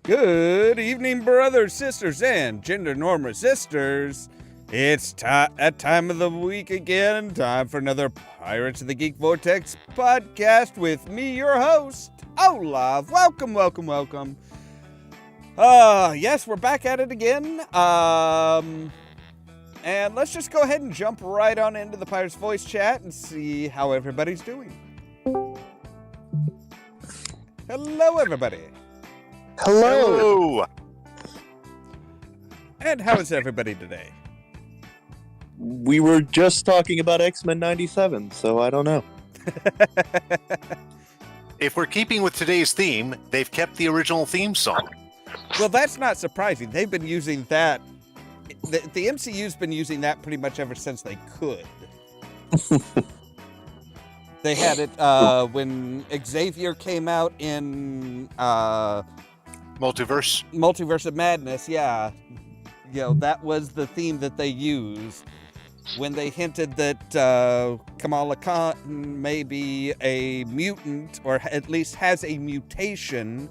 Good evening, brothers, sisters, and gender-norm resistors. It's a time of the week again. Time for another Pirates of the Geek Vortex podcast with me, your host, Ollamh. Welcome. Yes, we're back at it again. And let's just go ahead and jump right on into the Pirates Voice chat and see how everybody's doing. Hello, everybody. Hello. And how is everybody today? We were just talking about X-Men 97, so I don't know. If we're keeping with today's theme, they've kept the original theme song. Well, that's not surprising. They've been using that. The MCU's been using that pretty much ever since they could. They had it when Xavier came out in Multiverse of Madness, yeah. You know, that was the theme that they used. When they hinted that Kamala Khan may be a mutant, or at least has a mutation,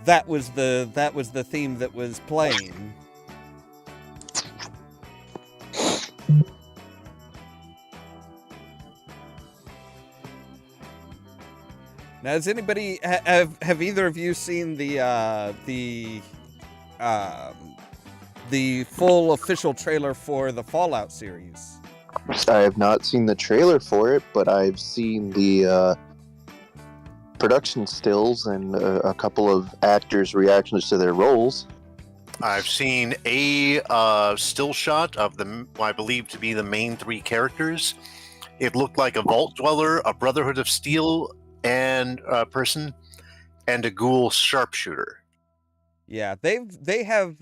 that was the theme that was playing. Now, has anybody have either of you seen the full official trailer for the Fallout series? I have not seen the trailer for it, but I've seen the production stills and a couple of actors' reactions to their roles. I've seen a still shot of what I believe to be the main three characters. It looked like a Vault Dweller, a Brotherhood of Steel and person, and a ghoul sharpshooter. Yeah, they have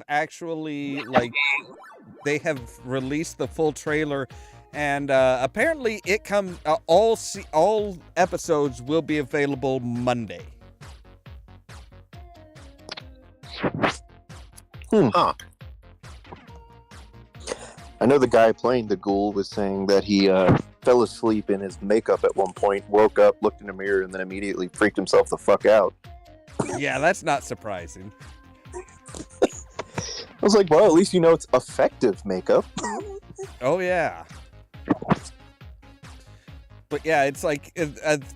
actually, like, they have released the full trailer, and apparently it comes all episodes will be available Monday. Huh. I know the guy playing the ghoul was saying that he fell asleep in his makeup at one point, woke up, looked in the mirror, and then immediately freaked himself the fuck out. Yeah, that's not surprising. I was like, well, at least you know it's effective makeup. Oh, yeah. But yeah, it's like,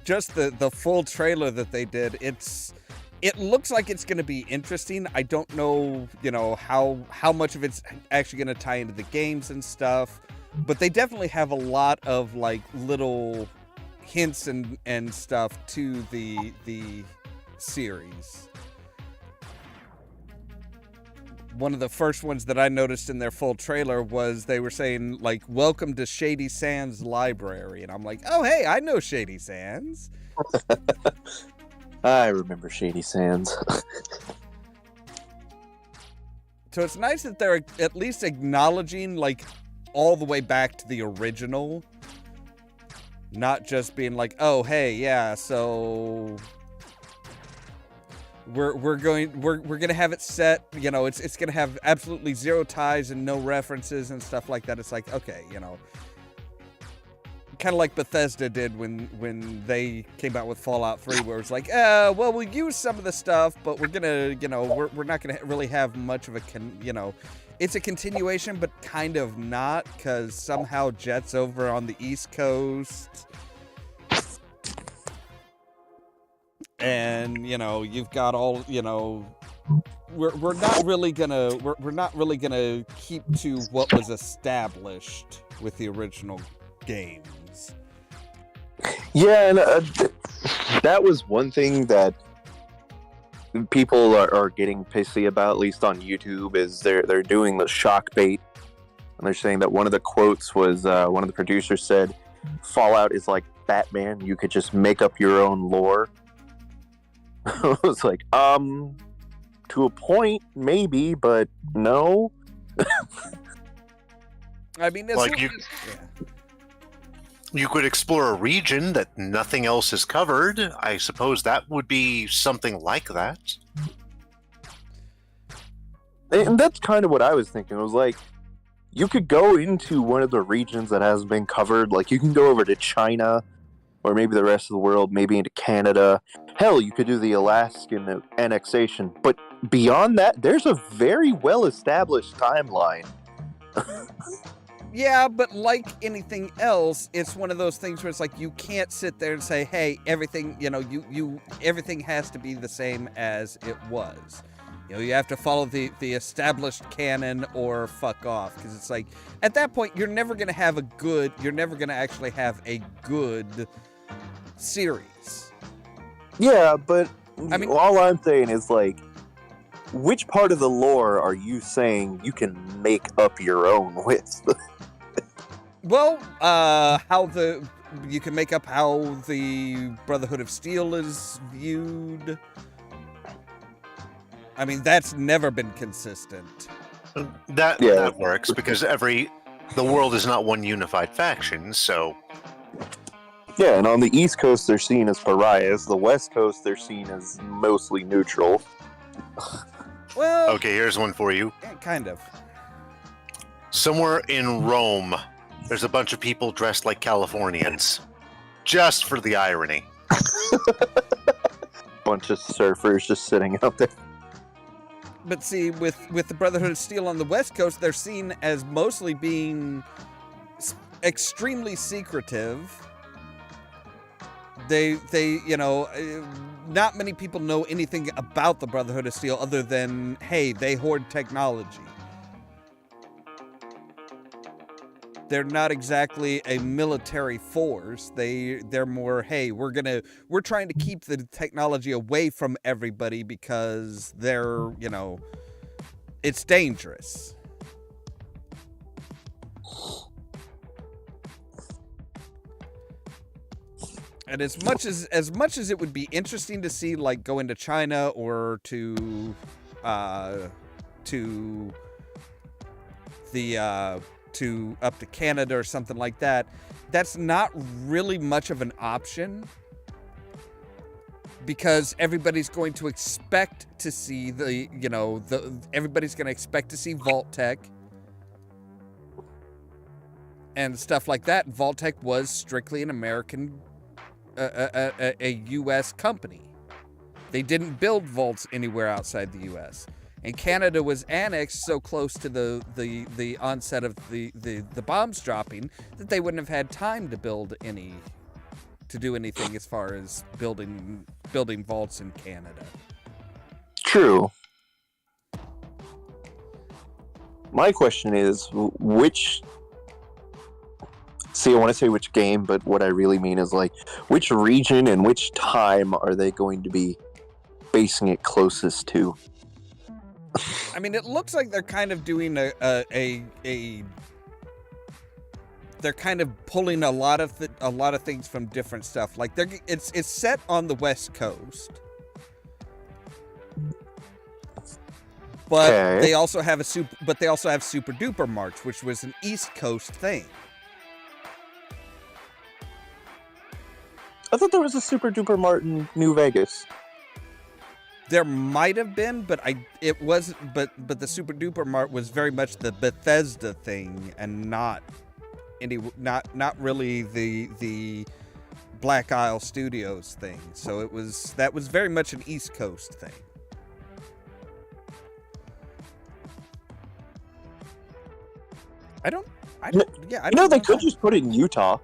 just the full trailer that they did, it looks like it's going to be interesting. I don't know, how much of it's actually going to tie into the games and stuff, but they definitely have a lot of, like, little hints and stuff to the series. One of the first ones that I noticed in their full trailer was they were saying, like, welcome to Shady Sands Library. And I'm like, oh, hey, I know Shady Sands. I remember Shady Sands. So it's nice that they're at least acknowledging, like, all the way back to the original. Not just being like, oh, hey, yeah, so we're gonna have it set, it's gonna have absolutely zero ties and no references and stuff like that. It's like, okay, kind of like Bethesda did when they came out with Fallout 3, where it's like, well, we'll use some of the stuff, but we're gonna, we're not gonna really have much of a, it's a continuation, but kind of not, because somehow Jet's over on the East Coast. And, you've got all, we're not really gonna keep to what was established with the original games. Yeah, and that was one thing that people are getting pissy about, at least on YouTube, is they're doing the shock bait, and they're saying that one of the quotes was one of the producers said, "Fallout is like Batman; you could just make up your own lore." I was like, to a point, maybe, but no. I mean, like you could explore a region that nothing else has covered. I suppose that would be something like that. And that's kind of what I was thinking. It was like, you could go into one of the regions that hasn't been covered. Like, you can go over to China, or maybe the rest of the world, maybe into Canada. Hell, you could do the Alaskan annexation, but beyond that, there's a very well-established timeline. Yeah, but like anything else, it's one of those things where it's like you can't sit there and say, "Hey, everything, everything has to be the same as it was." You have to follow the established canon or fuck off, because it's like at that point you're never going to actually have a good series. Yeah, but I mean, all I'm saying is like, which part of the lore are you saying you can make up your own with? Well, you can make up how the Brotherhood of Steel is viewed. I mean, that's never been consistent. That works because the world is not one unified faction, so. Yeah, and on the East Coast they're seen as pariahs. The West Coast they're seen as mostly neutral. Well, okay, here's one for you. Yeah, kind of. Somewhere in Rome, there's a bunch of people dressed like Californians. Just for the irony. Bunch of surfers just sitting out there. But see, with the Brotherhood of Steel on the West Coast, they're seen as mostly being extremely secretive. They not many people know anything about the Brotherhood of Steel other than, hey, they hoard technology. They're not exactly a military force. They're more, hey, we're trying to keep the technology away from everybody because it's dangerous. And as much as it would be interesting to see, like, go into China or to up to Canada or something like that, that's not really much of an option because everybody's going to expect to see everybody's going to expect to see Vault Tech and stuff like that. Vault Tech was strictly an American, a U.S. company. They didn't build vaults anywhere outside the U.S. And Canada was annexed so close to the onset of the bombs dropping that they wouldn't have had time to do anything as far as building vaults in Canada. True. My question is, I want to say which game, but what I really mean is, like, which region and which time are they going to be basing it closest to? I mean, it looks like they're kind of doing they're kind of pulling a lot of things from different stuff. Like it's set on the West Coast, but they also have Super Duper March, which was an East Coast thing. I thought there was a Super Duper Mart in New Vegas. There might have been, but the Super Duper Mart was very much the Bethesda thing and not really the Black Isle Studios thing. So that was very much an East Coast thing. They could just put it in Utah.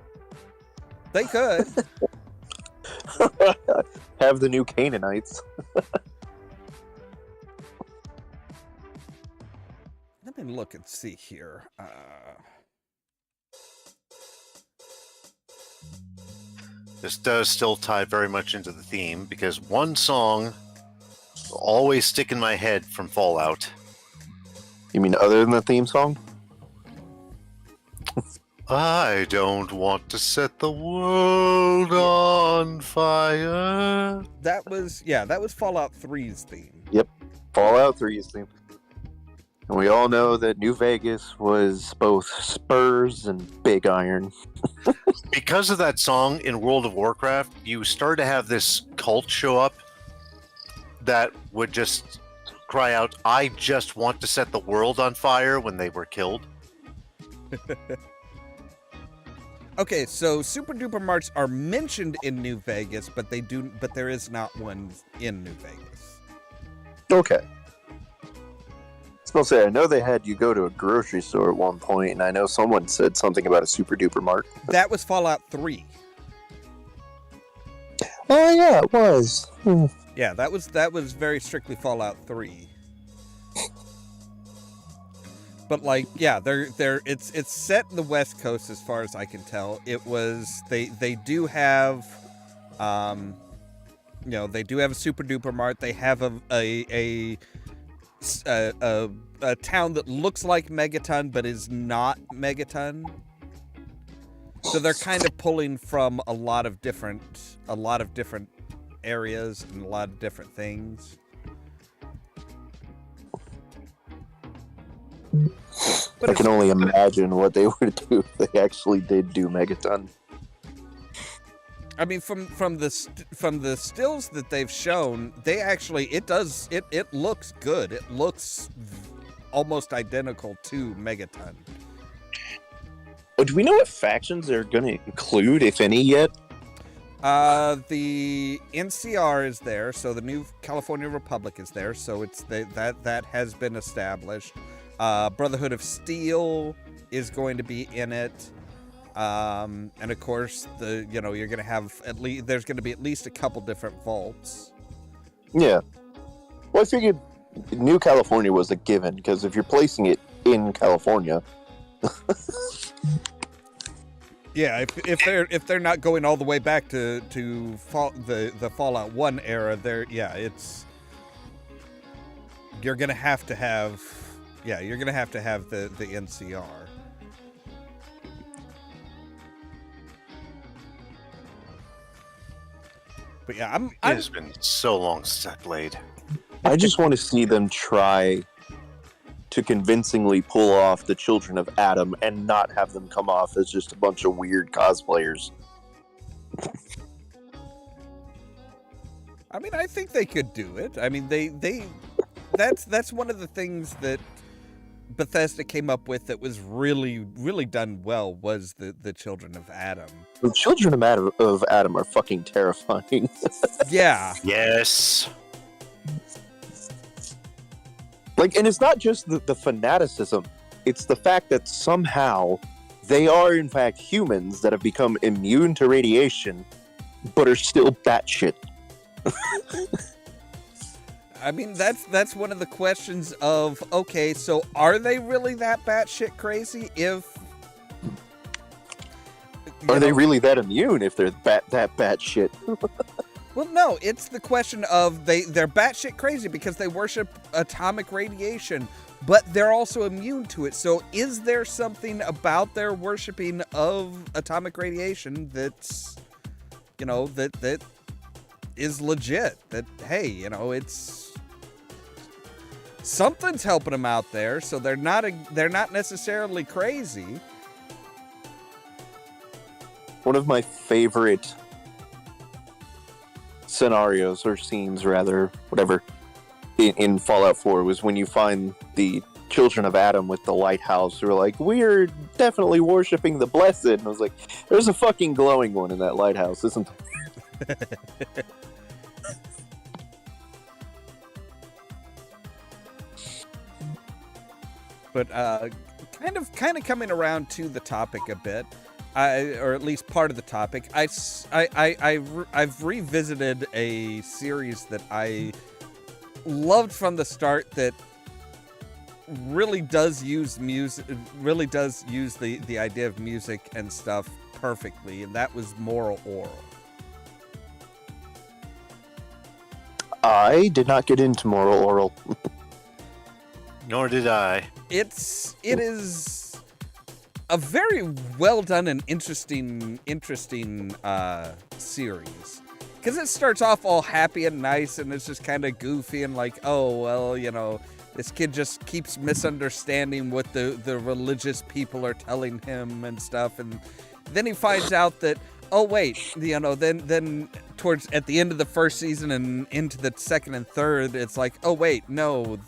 They could. Have the new Canaanites. Let me look and see here. This does still tie very much into the theme because one song will always stick in my head from Fallout. You mean other than the theme song? I don't want to set the world on fire. That was Fallout 3's theme. Yep, Fallout 3's theme. And we all know that New Vegas was both Spurs and Big Iron. Because of that song in World of Warcraft, you start to have this cult show up that would just cry out, I just want to set the world on fire when they were killed. Okay, so Super Duper Marts are mentioned in New Vegas, but there is not one in New Vegas. Okay. I was going to say, I know they had you go to a grocery store at one point, and I know someone said something about a Super Duper Mart. That was Fallout 3. Oh, yeah, it was. Yeah, that was very strictly Fallout 3. But like, yeah, it's set in the West Coast as far as I can tell. It was they do have they do have a Super Duper Mart. They have a town that looks like Megaton but is not Megaton. So they're kind of pulling from a lot of different areas and a lot of different things. But I can only imagine what they would do if they actually did do Megaton. I mean, from the stills that they've shown, it looks good. It looks almost identical to Megaton. Do we know what factions they're going to include, if any, yet? The NCR is there, so the New California Republic is there, so it's that has been established. Brotherhood of Steel is going to be in it, and of course you're going to have there's going to be at least a couple different vaults. Yeah. Well, I figured New California was a given because if you're placing it in California. Yeah, if they're not going all the way back to the Fallout 1 era, you're gonna have to have the NCR. But yeah, it's been so long since I played. I just want to see them try to convincingly pull off the Children of Adam and not have them come off as just a bunch of weird cosplayers. I mean, I think they could do it. I mean, that's one of the things that Bethesda came up with that was really, really done well was the Children of Adam. The Children of Adam are fucking terrifying. Yeah. Yes. And it's not just the fanaticism, it's the fact that somehow they are in fact humans that have become immune to radiation, but are still batshit. I mean, that's one of the questions of, okay, so are they really that batshit crazy Are they really that immune if they're that batshit? Well, no, it's the question of they're batshit crazy because they worship atomic radiation, but they're also immune to it. So is there something about their worshiping of atomic radiation that's, that is legit? That, hey, it's something's helping them out there, so they're not necessarily crazy. One of my favorite scenarios or scenes, rather, whatever, in Fallout 4 was when you find the Children of Adam with the lighthouse who are like, we're definitely worshipping the blessed, and I was like, there's a fucking glowing one in that lighthouse, isn't there? But kind of coming around to the topic a bit, or at least part of the topic, I've revisited a series that I loved from the start that really does use music, really does use the idea of music and stuff perfectly, and that was Moral Oral. I did not get into Moral Oral. Nor did I. It is a very well done and interesting series, because it starts off all happy and nice, and it's just kind of goofy and like, oh well, this kid just keeps misunderstanding what the religious people are telling him and stuff, and then he finds out that, oh wait, then towards at the end of the first season and into the second and third, it's like, oh wait, no,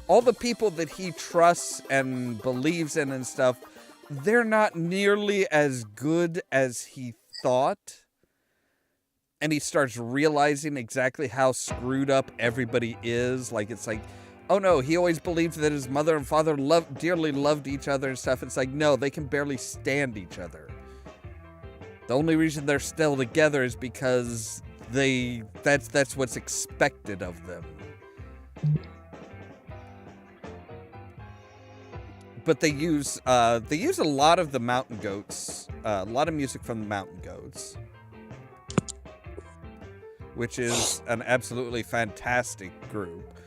all the people that he trusts and believes in and stuff they're not nearly as good as he thought. And he starts realizing exactly how screwed up everybody is. Like, it's like, oh no, he always believed that his mother and father dearly loved each other and stuff. It's like, no, they can barely stand each other. The only reason they're still together is because that's what's expected of them. But they use a lot of the Mountain Goats, a lot of music from the Mountain Goats, which is an absolutely fantastic group.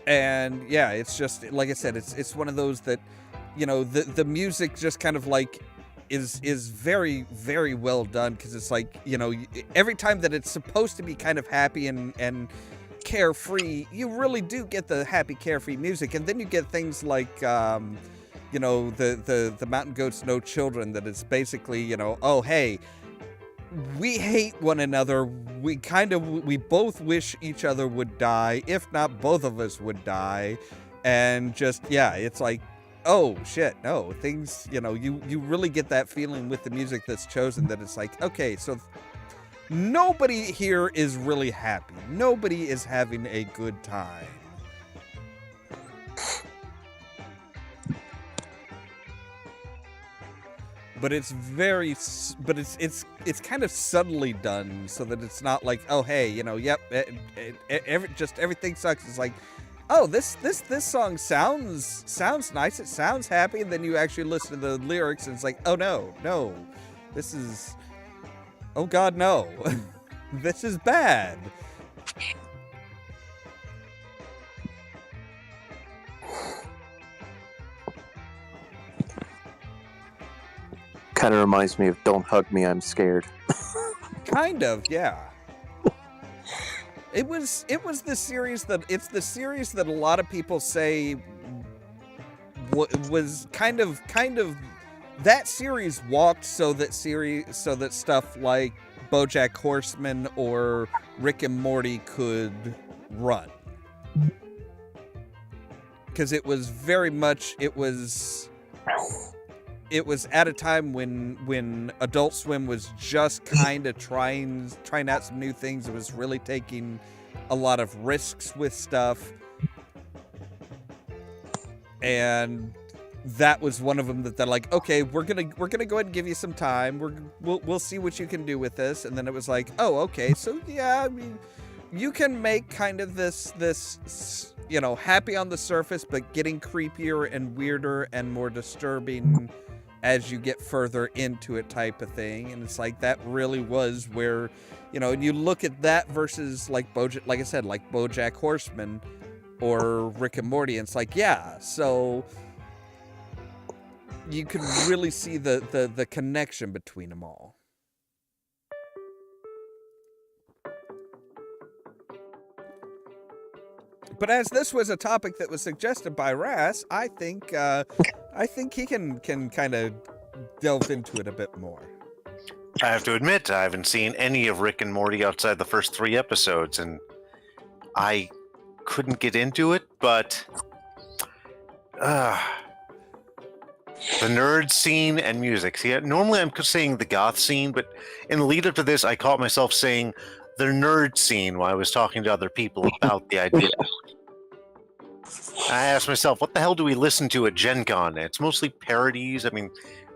And yeah, it's just, like I said, it's one of those that, you know, the music just kind of like is very, very well done, because it's like, you know, every time that it's supposed to be kind of happy and carefree, you really do get the happy, carefree music. And then you get things like, you know, the Mountain Goats No Children, that is basically, you know, oh, hey, we hate one another. We both wish each other would die. If not, both of us would die. And just, yeah, it's like, oh shit, no, things, you know, you really get that feeling with the music that's chosen, that it's like, okay, so nobody here is really happy. Nobody is having a good time. But it's kind of subtly done, so that it's not like, oh hey, you know, yep, everything sucks. It's like, oh, this song sounds nice, it sounds happy, and then you actually listen to the lyrics and it's like, oh no, this is, oh god, no. This is bad. Kind of reminds me of Don't Hug Me, I'm Scared. Kind of, yeah. It was the series that a lot of people say was kind of that series walked so that stuff like BoJack Horseman or Rick and Morty could run. Because it was very much, it was at a time when Adult Swim was just kind of trying out some new things. It was really taking a lot of risks with stuff, and that was one of them that they're like, okay, we're gonna go ahead and give you some time. We'll see what you can do with this. And then it was like, oh, okay, so yeah, I mean, you can make kind of this, you know, happy on the surface, but getting creepier and weirder and more disturbing as you get further into it, type of thing. And it's like, that really was where, you know, and you look at that versus like like I said, like BoJack Horseman or Rick and Morty, and it's like, yeah, so you can really see the connection between them all. But as this was a topic that was suggested by Ras, I think he can kind of delve into it a bit more. I have to admit, I haven't seen any of Rick and Morty outside the first 3 episodes, and I couldn't get into it, but the nerd scene and music. See, normally I'm saying the goth scene, but in the lead up to this, I caught myself saying the nerd scene while I was talking to other people about the idea. I asked myself, what the hell do we listen to at Gen Con? It's mostly parodies. I mean,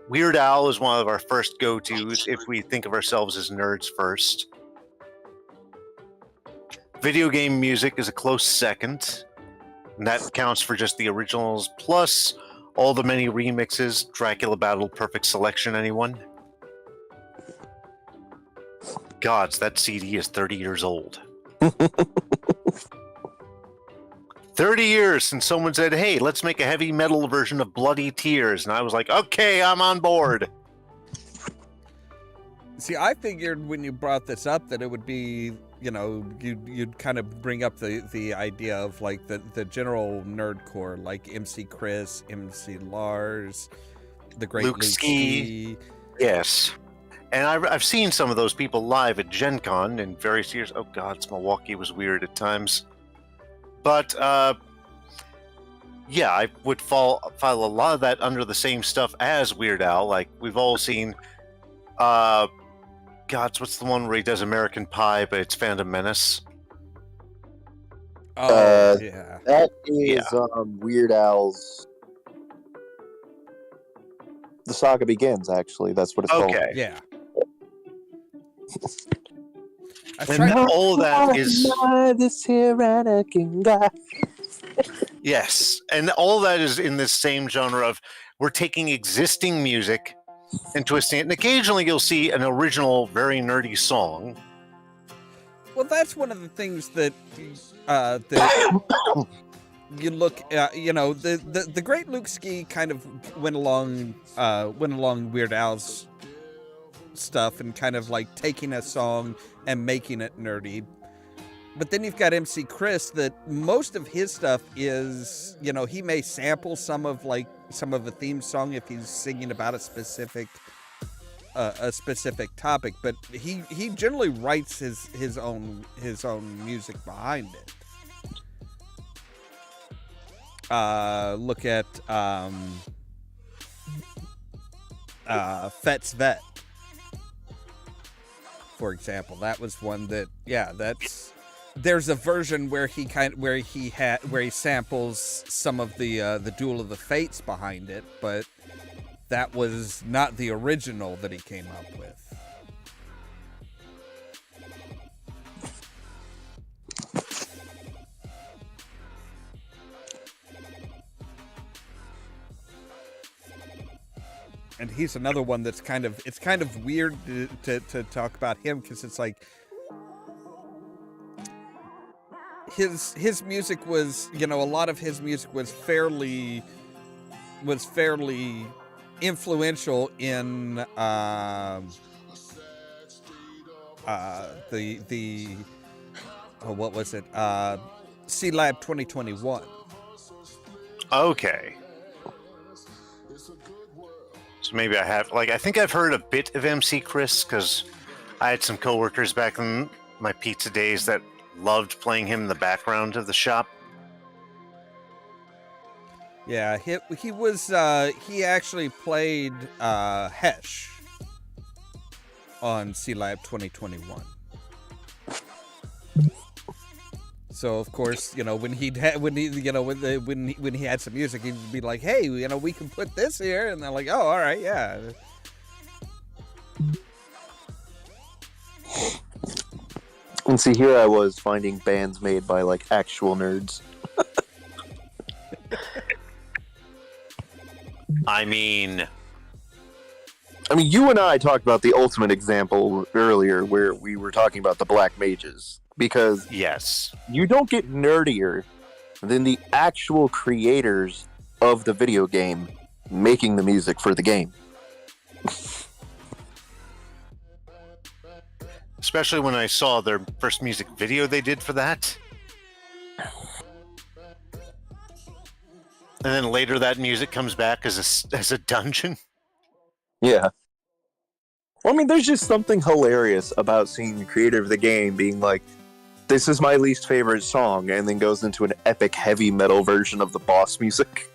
Weird Al is one of our first go-tos if we think of ourselves as nerds first. Video game music is a close second, and that counts for just the originals, plus all the many remixes. Dracula Battle, Perfect Selection, anyone? Gods, that CD is 30 years old. 30 years since someone said, hey, let's make a heavy metal version of Bloody Tears. And I was like, okay, I'm on board. See, I figured when you brought this up that it would be, you know, you'd kind of bring up the idea of like the general nerdcore, like MC Chris, MC Lars, the great Luke Ski. Yes. And I've seen some of those people live at Gen Con in various years. Oh, God, Milwaukee was weird at times. But yeah, I would file a lot of that under the same stuff as Weird Al. Like we've all seen, God's what's the one where he does American Pie, but it's Phantom Menace. Oh, yeah. That is Weird Al's. The Saga Begins. Actually, that's what it's called. Okay. Yeah. And all of that is this Anakin guy. yes, and all of that is in this same genre of we're taking existing music and twisting it, and occasionally you'll see an original, very nerdy song. Well, that's one of the things that that you look at. You know, the great Luke Ski kind of went along Weird Al's stuff and kind of like taking a song and making it nerdy. But then you've got MC Chris that most of his stuff is, you know, he may sample some of a theme song if he's singing about a specific topic, but he generally writes his own music behind it. Look at Fet's Vet, for example. That was one that there's a version where he samples some of the Duel of the Fates behind it, but that was not the original that he came up with. And he's another one that's kind of weird to talk about him, because it's like his music was, you know, a lot of his music was fairly influential in the what was it? C-Lab 2021. Okay. So maybe I think I've heard a bit of MC Chris, because I had some coworkers back in my pizza days that loved playing him in the background of the shop. Yeah, he actually played Hesh on C-Lab 2021. So of course, you know, when he had some music, he'd be like, "Hey, you know, we can put this here," and they're like, "Oh, all right, yeah." And see, here I was finding bands made by like actual nerds. I mean, you and I talked about the ultimate example earlier, where we were talking about the Black Mages, because yes, you don't get nerdier than the actual creators of the video game making the music for the game. Especially when I saw their first music video they did for that. And then later that music comes back as a dungeon. Yeah. Well, there's just something hilarious about seeing the creator of the game being like, "This is my least favorite song," and then goes into an epic heavy metal version of the boss music.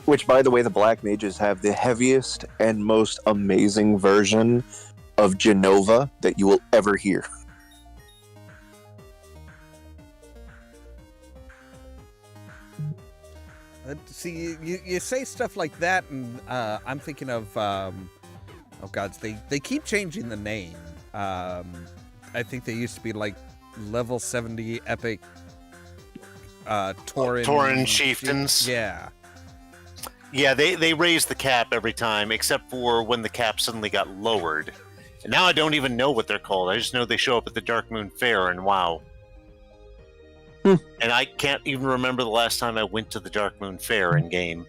Which, by the way, the Black Mages have the heaviest and most amazing version of Genova that you will ever hear. See, you say stuff like that, and I'm thinking of oh gods, they keep changing the name. I think they used to be like Level 70 Epic Tauren Chieftains. Yeah. Yeah, they raise the cap every time, except for when the cap suddenly got lowered. And now I don't even know what they're called. I just know they show up at the Dark Moon Fair, and wow. And I can't even remember the last time I went to the Dark Moon Fair in game.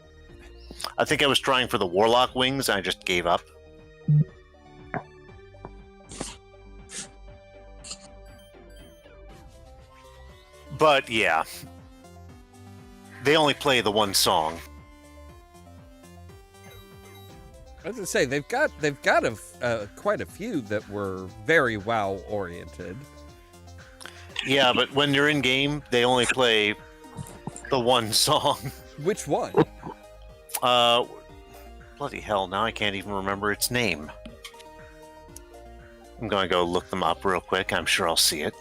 I think I was trying for the Warlock Wings, and I just gave up. But yeah, they only play the one song. I was gonna say they've got quite a few that were very WoW oriented. Yeah, but when they're in game, they only play the one song. Which one? Bloody hell! Now I can't even remember its name. I'm going to go look them up real quick. I'm sure I'll see it.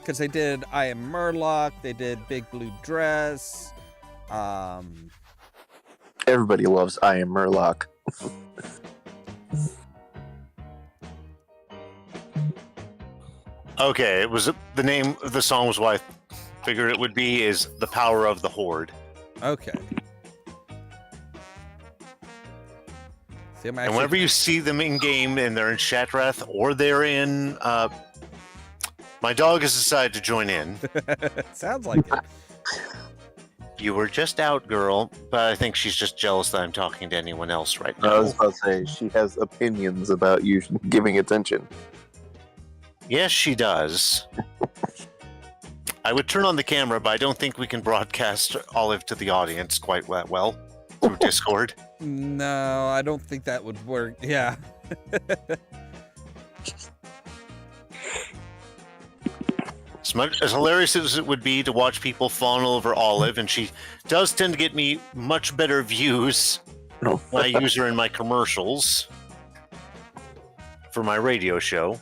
Because they did I Am Murloc, they did Big Blue Dress. Everybody loves I Am Murloc. Okay, it was the name of the song was what I figured it would be is The Power of the Horde. Okay. See, And whenever you see them in game and they're in Shattrath or they're in my dog has decided to join in. Sounds like it. You were just out, girl, but I think she's just jealous that I'm talking to anyone else right now. I was about to say, she has opinions about you giving attention. Yes, she does. I would turn on the camera, but I don't think we can broadcast Olive to the audience quite that well through Discord. No, I don't think that would work. Yeah. As hilarious as it would be to watch people fawn over Olive, and she does tend to get me much better views when I use her in my commercials for my radio show.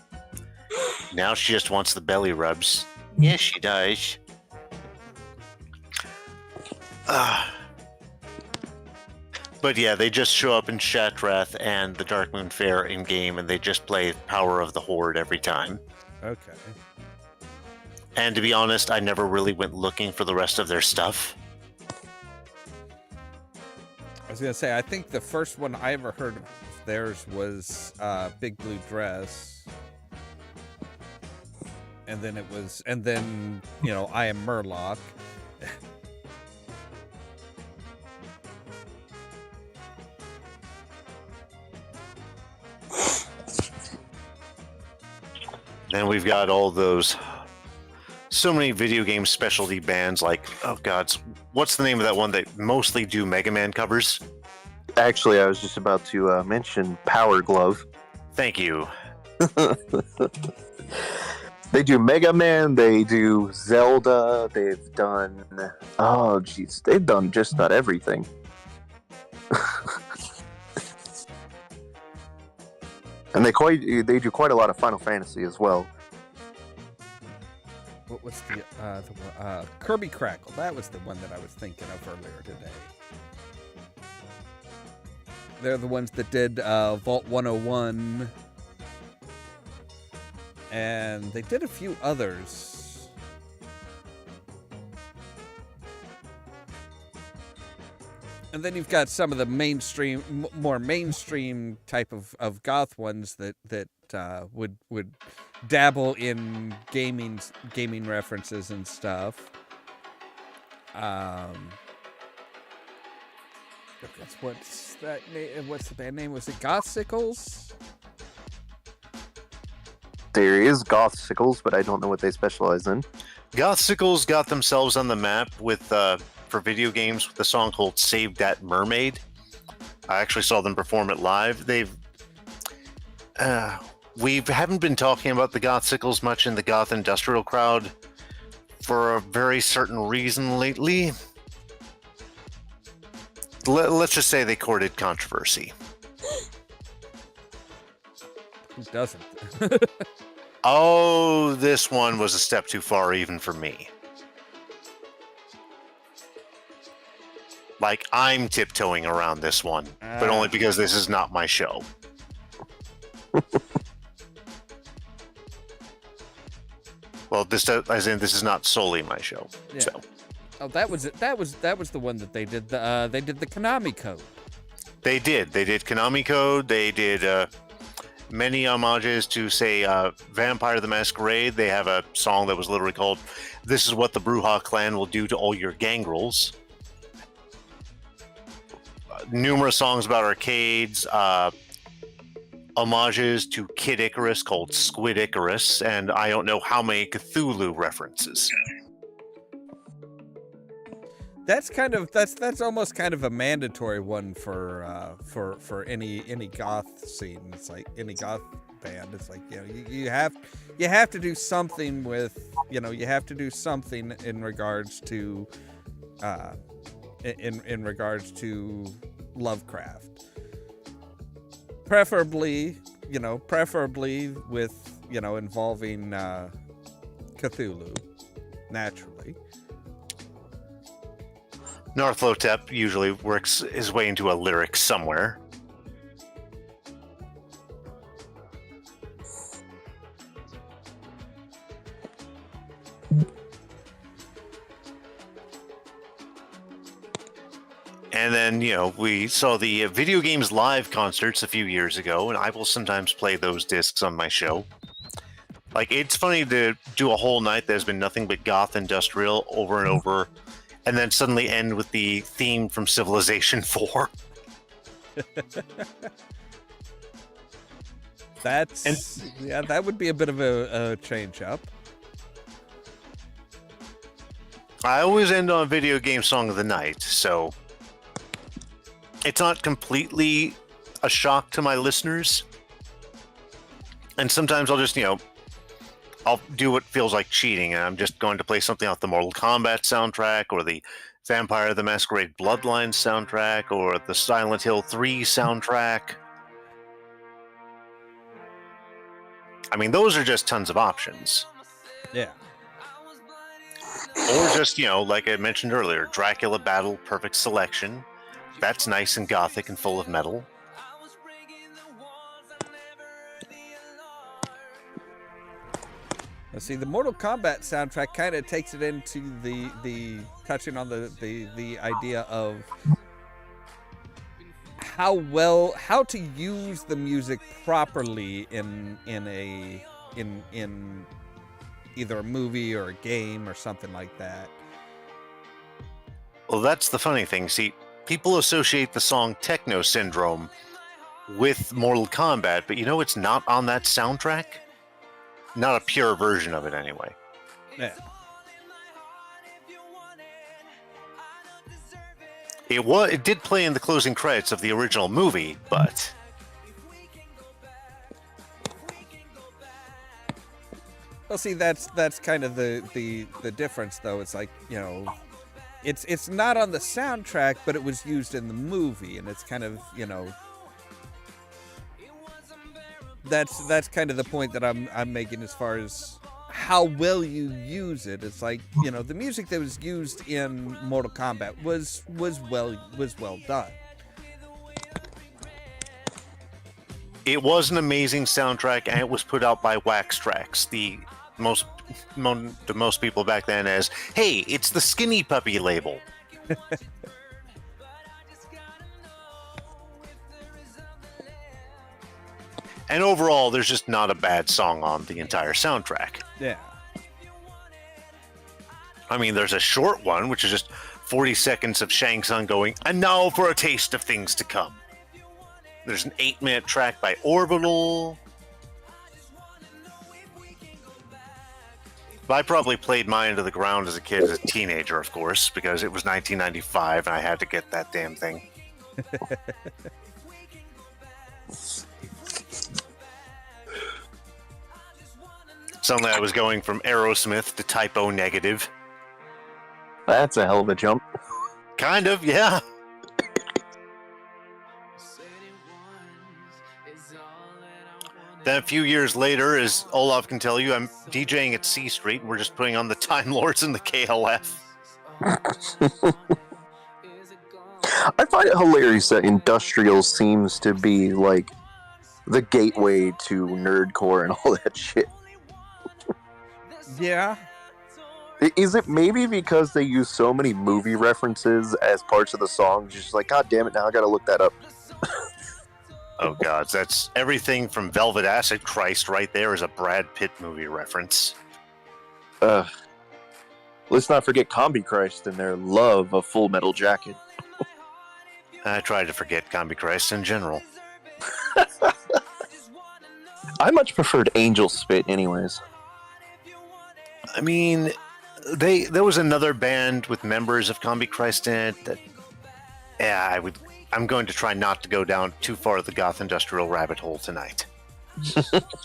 Now she just wants the belly rubs. Yes, she does. But yeah, they just show up in Shattrath and the Darkmoon Fair in game, and they just play Power of the Horde every time. Okay. And to be honest, I never really went looking for the rest of their stuff. I was gonna say, I think the first one I ever heard of theirs was Big Blue Dress. And then I Am Murloc. Then we've got all those, so many video game specialty bands like, oh god, what's the name of that one that mostly do Mega Man covers? Actually, I was just about to mention Power Glove. Thank you. They do Mega Man, they do Zelda, they've done... Oh, jeez, they've done just about everything. And they do quite a lot of Final Fantasy as well. What was the Kirby Crackle? That was the one that I was thinking of earlier today. They're the ones that did Vault 101. And they did a few others. And then you've got some of the more mainstream type of goth ones that would dabble in gaming references and stuff. What's that name? What's the band name? Was it Gothsicles? There is Gothsicles, but I don't know what they specialize in. Gothsicles got themselves on the map with for video games with a song called Save That Mermaid. I actually saw them perform it live. We haven't been talking about the Gothsicles much in the goth industrial crowd for a very certain reason lately. Let's just say they courted controversy. Who doesn't? Oh, this one was a step too far even for me. Like, I'm tiptoeing around this one, but only because this is not my show. Well, this is not solely my show. Yeah. So. Oh, that was the one that they did. They did the Konami Code. They did Konami Code. They did many homages to, say, Vampire the Masquerade. They have a song that was literally called "This Is What the Brujah Clan Will Do to All Your Gangrels." Numerous songs about arcades. Homages to Kid Icarus called Squid Icarus, and I don't know how many Cthulhu references. That's almost kind of a mandatory one for any goth scene. It's like any goth band. It's like, you know, you have to do something with, you know, you have to do something in regards to in regards to Lovecraft. Preferably with, you know, involving Cthulhu, naturally. Narthlotep usually works his way into a lyric somewhere. And then, you know, we saw the video games live concerts a few years ago, and I will sometimes play those discs on my show. Like, it's funny to do a whole night that has been nothing but goth industrial over and over, and then suddenly end with the theme from Civilization 4. That would be a bit of a change up. I always end on a video game song of the night, so it's not completely a shock to my listeners. And sometimes I'll just, you know, I'll do what feels like cheating, and I'm just going to play something off the Mortal Kombat soundtrack, or the Vampire the Masquerade Bloodlines soundtrack, or the Silent Hill 3 soundtrack. I mean, those are just tons of options. Yeah. Or just, you know, like I mentioned earlier, Dracula Battle Perfect Selection. That's nice and gothic and full of metal. Let's see, the Mortal Kombat soundtrack kind of takes it into the touching on the idea of how to use the music properly in either a movie or a game or something like that. Well, that's the funny thing. See, people associate the song Techno Syndrome with Mortal Kombat, but you know it's not on that soundtrack? Not a pure version of it, anyway. Yeah. It did play in the closing credits of the original movie, but Well, see, that's kind of the difference, though. It's like, you know, it's not on the soundtrack, but it was used in the movie, and it's kind of, you know, that's kind of the point that I'm making as far as how well you use it. It's like, you know, the music that was used in Mortal Kombat was well done. it was an amazing soundtrack, and it was put out by Wax Trax, the most to most people back then as, hey, it's the Skinny Puppy label. And overall, there's just not a bad song on the entire soundtrack. Yeah. I mean, there's a short one, which is just 40 seconds of Shang Tsung going, and now for a taste of things to come. There's an 8-minute track by Orbital. But I probably played mine into the ground as a kid, as a teenager, of course, because it was 1995 and I had to get that damn thing. Suddenly I was going from Aerosmith to Typo Negative. That's a hell of a jump. Kind of, yeah. Then a few years later, as Ollamh can tell you, I'm DJing at C Street, and we're just putting on the Time Lords and the KLF. I find it hilarious that industrial seems to be like the gateway to nerdcore and all that shit. Yeah. Is it maybe because they use so many movie references as parts of the song? Just like, God damn it, now I gotta look that up. Oh, God, that's everything from Velvet Acid Christ right there is a Brad Pitt movie reference. Let's not forget Combi Christ and their love of Full Metal Jacket. I try to forget Combi Christ in general. I much preferred Angel Spit anyways. I mean, There was another band with members of Combi Christ in it that, yeah, I'm going to try not to go down too far the goth industrial rabbit hole tonight.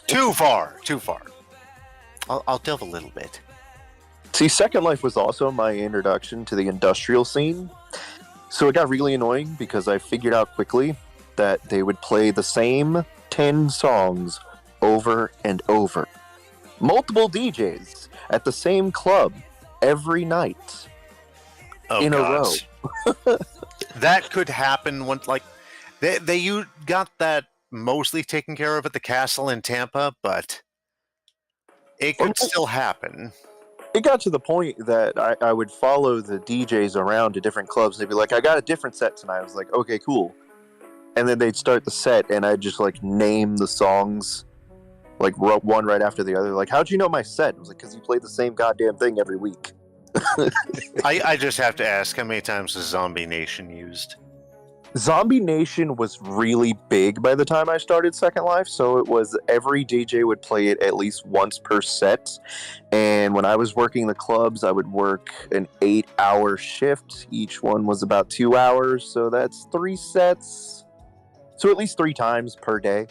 Too far. I'll delve a little bit. See, Second Life was also my introduction to the industrial scene. So it got really annoying because I figured out quickly that they would play the same 10 songs over and over. Multiple DJs at the same club every night in a row. That could happen when, like, you got that mostly taken care of at the castle in Tampa, but it could still happen. It got to the point that I would follow the DJs around to different clubs. They'd be like, I got a different set tonight. I was like, okay, cool. And then they'd start the set, and I'd just, like, name the songs, like, one right after the other. Like, how'd you know my set? I was like, because you play the same goddamn thing every week. I just have to ask, how many times was Zombie Nation used? Zombie Nation was really big by the time I started Second Life, so it was every DJ would play it at least once per set. And when I was working the clubs, I would work an 8-hour shift. Each one was about 2 hours, so that's 3 sets. So at least 3 times per day.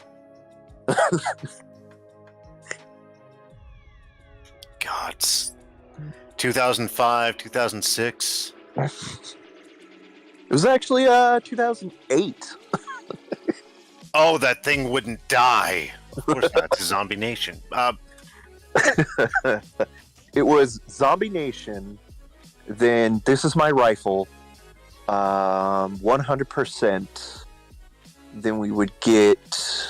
God, 2005, 2006. It was actually 2008. Oh, that thing wouldn't die. Of course not. It's Zombie Nation. It was Zombie Nation, then This Is My Rifle, 100%. Then we would get,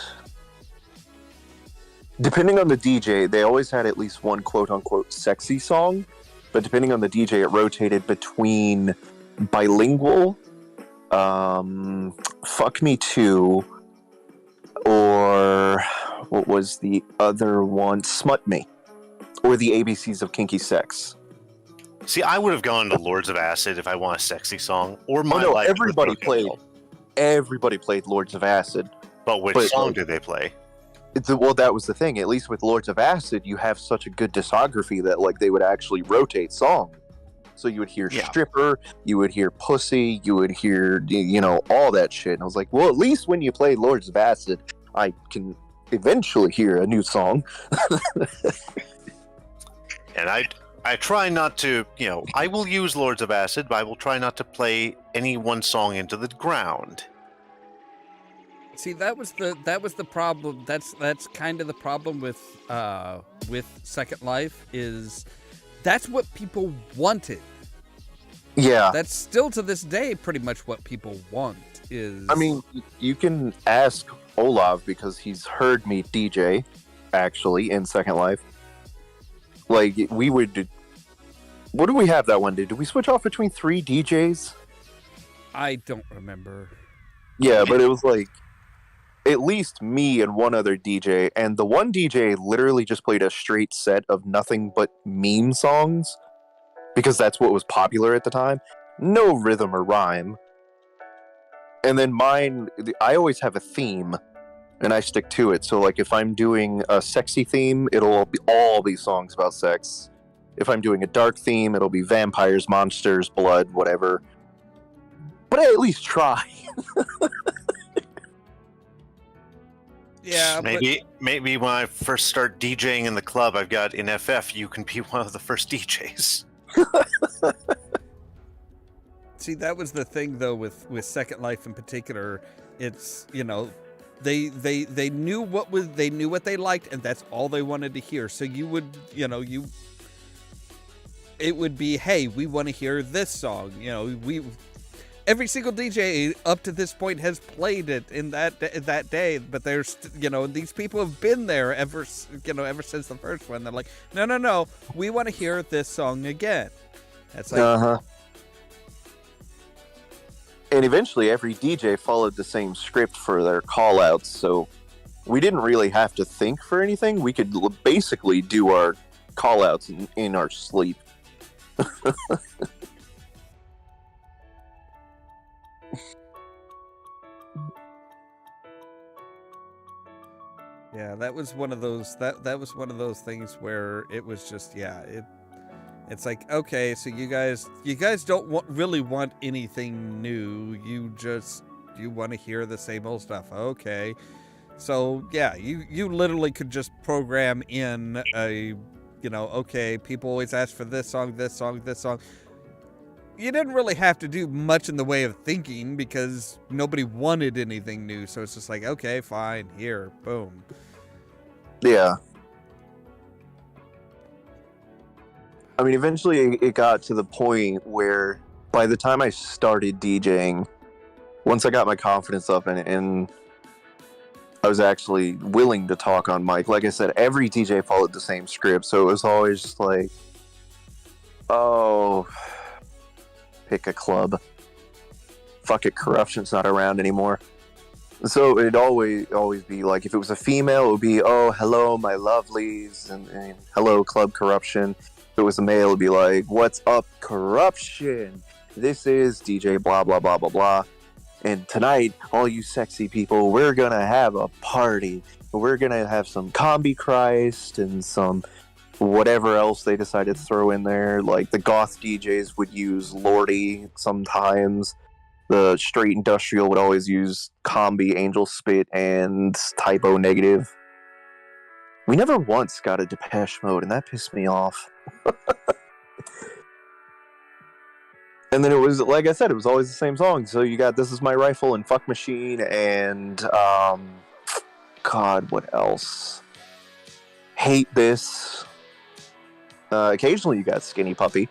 depending on the DJ, they always had at least one quote-unquote sexy song, but depending on the DJ, it rotated between Bilingual, Fuck Me Too, or what was the other one? Smut Me, or the ABCs of Kinky Sex. See, I would have gone to Lords of Acid if I want a sexy song, or My Life. Everybody played Lords of Acid. But which song did they play? Well, that was the thing. At least with Lords of Acid, you have such a good discography that, like, they would actually rotate songs. So you would hear Stripper, you would hear Pussy, you would hear, all that shit. And I was like, well, at least when you play Lords of Acid, I can eventually hear a new song. And I try not to, I will use Lords of Acid, but I will try not to play any one song into the ground. See, that was the problem. That's kind of the problem with Second Life, is that's what people wanted. Yeah. That's still to this day pretty much what people want is... I mean, you can ask Ollamh because he's heard me DJ, actually, in Second Life. Like, we would... What did we have that one day? Did we switch off between 3 DJs? I don't remember. Yeah, but it was like at least me and one other DJ, and the one DJ literally just played a straight set of nothing but meme songs because that's what was popular at the time. No rhythm or rhyme. And then mine, I always have a theme and I stick to it. So like if I'm doing a sexy theme, it'll be all these songs about sex. If I'm doing a dark theme, it'll be vampires, monsters, blood, whatever. But I at least try. Yeah, maybe when I first start DJing in the club I've got in FF, you can be one of the first DJs. See, that was the thing though with Second Life in particular. It's they knew they knew what they liked, and that's all they wanted to hear. So you would it would be, hey, we want to hear this song. Every single DJ up to this point has played it in that day, but there's these people have been there ever since the first one. They're like, no, we want to hear this song again. That's like, And eventually, every DJ followed the same script for their call-outs, so we didn't really have to think for anything. We could basically do our call-outs in our sleep. Yeah, that was one of those that was one of those things where it was just It's like, okay, so you guys don't really want anything new. You want to hear the same old stuff. Okay. So yeah, you literally could just program in a, okay, people always ask for this song, this song, this song. You didn't really have to do much in the way of thinking because nobody wanted anything new. So it's just like, okay, fine, here, boom. Yeah. I mean, eventually it got to the point where by the time I started DJing, once I got my confidence up and I was actually willing to talk on mic, like I said, every DJ followed the same script. So it was always just like, oh, pick a club. Fuck it, corruption's not around anymore. So it'd always be like, if it was a female, it would be, oh, hello, my lovelies, and hello, Club Corruption. If it was a male, it'd be like, what's up, Corruption? This is DJ blah, blah, blah, blah, blah. And tonight, all you sexy people, we're gonna have a party. We're gonna have some Combi Christ and some whatever else they decided to throw in there. Like, the goth DJs would use Lordy sometimes. The straight industrial would always use Combi, Angel Spit, and Typo Negative. We never once got a Depeche Mode, and that pissed me off. And then it was, like I said, it was always the same song. So you got This Is My Rifle and Fuck Machine and, God, what else? Hate This. Occasionally you got Skinny Puppy,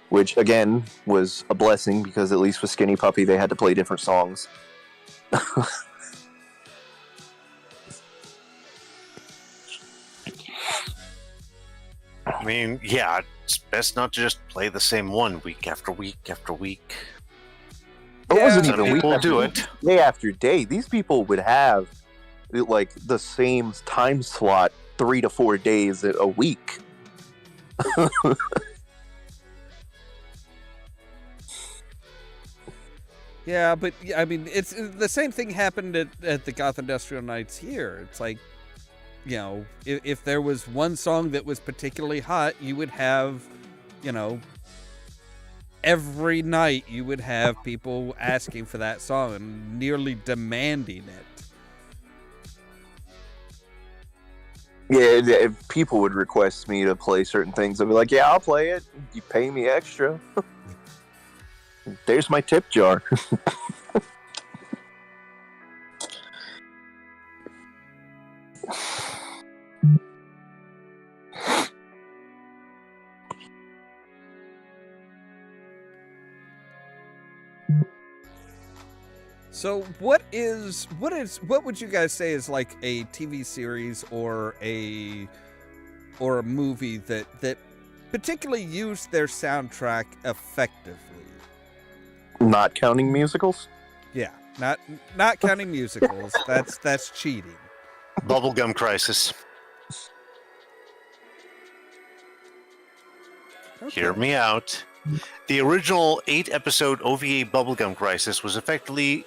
which, again, was a blessing because at least with Skinny Puppy they had to play different songs. I mean, yeah, it's best not to just play the same one week after week after week. It wasn't Some even week people after do week, it. day after day. These people would have like the same time slot 3 to 4 days a week. Yeah, but I mean, it's the same thing happened at the Goth Industrial Nights here. It's like, if there was one song that was particularly hot, you would have, every night you would have people asking for that song and nearly demanding it. Yeah, if people would request me to play certain things, I'd be like, yeah, I'll play it. You pay me extra. There's my tip jar. So what would you guys say is like a TV series or a movie that particularly used their soundtrack effectively? Not counting musicals? Yeah, not counting musicals. That's cheating. Bubblegum Crisis. Okay. Hear me out. The original 8-episode OVA Bubblegum Crisis was effectively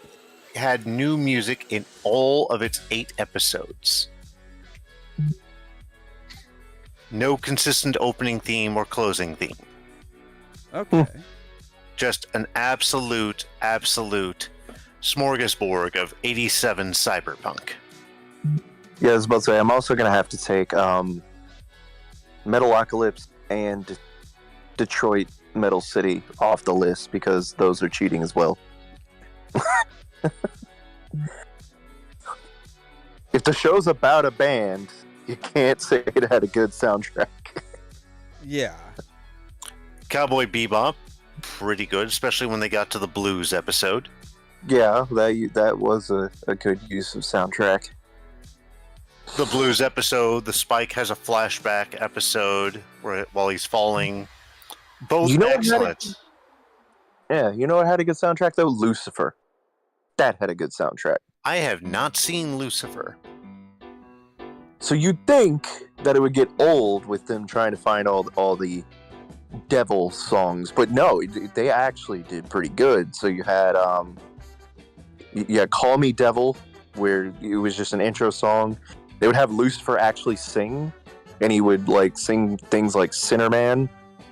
had new music in all of its 8 episodes. No consistent opening theme or closing theme. Okay. Just an absolute smorgasbord of 87 cyberpunk. Yeah, I was about to say, I'm also going to have to take Metalocalypse and Detroit Metal City off the list because those are cheating as well. If the show's about a band, you can't say it had a good soundtrack. Yeah. Cowboy Bebop, pretty good, especially when they got to the blues episode. Yeah, that was a good use of soundtrack. The blues episode, the Spike has a flashback episode while he's falling. Both excellent. Yeah, you know what had a good soundtrack though? Lucifer. That had a good soundtrack. I have not seen Lucifer. So you'd think that it would get old with them trying to find all the devil songs, but no, they actually did pretty good. So you had Call Me Devil, where it was just an intro song. They would have Lucifer actually sing, and he would like sing things like Sinner Man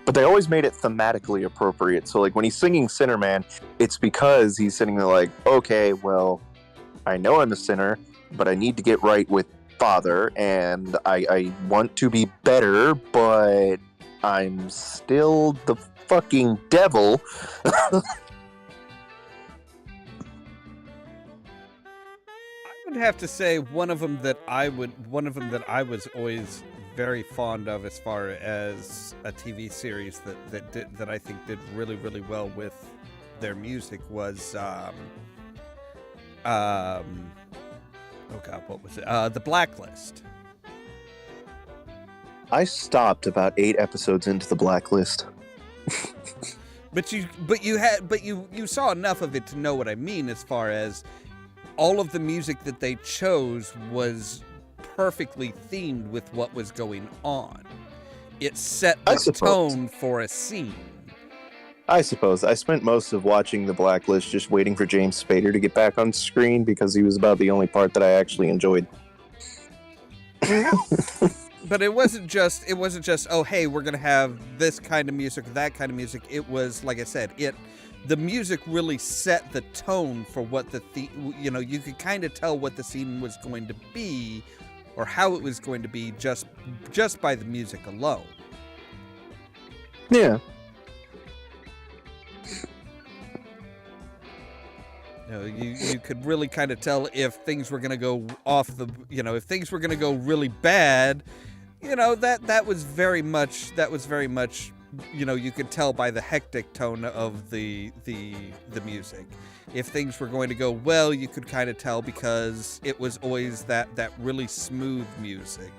but they always made it thematically appropriate. So like when he's singing Sinner Man, it's because he's sitting there like, okay, well, I know I'm a sinner, but I need to get right with Father, and I want to be better, but I'm still the fucking devil. I would have to say one of them that I was always very fond of as far as a TV series that I think did really, really well with their music was oh god, what was it? The Blacklist. I stopped about 8 episodes into the Blacklist. But you saw enough of it to know what I mean, as far as all of the music that they chose was perfectly themed with what was going on. It set the tone for a scene. I suppose. I spent most of watching The Blacklist just waiting for James Spader to get back on screen because he was about the only part that I actually enjoyed. But it wasn't just oh hey, we're gonna have this kind of music, that kind of music. It was, like I said, the music really set the tone for what you could kind of tell what the scene was going to be or how it was going to be just by the music alone. Yeah. You could really kind of tell if things were going to go off if things were going to go really bad, that was very much, you could tell by the hectic tone of the music. If things were going to go well, you could kind of tell because it was always that really smooth music.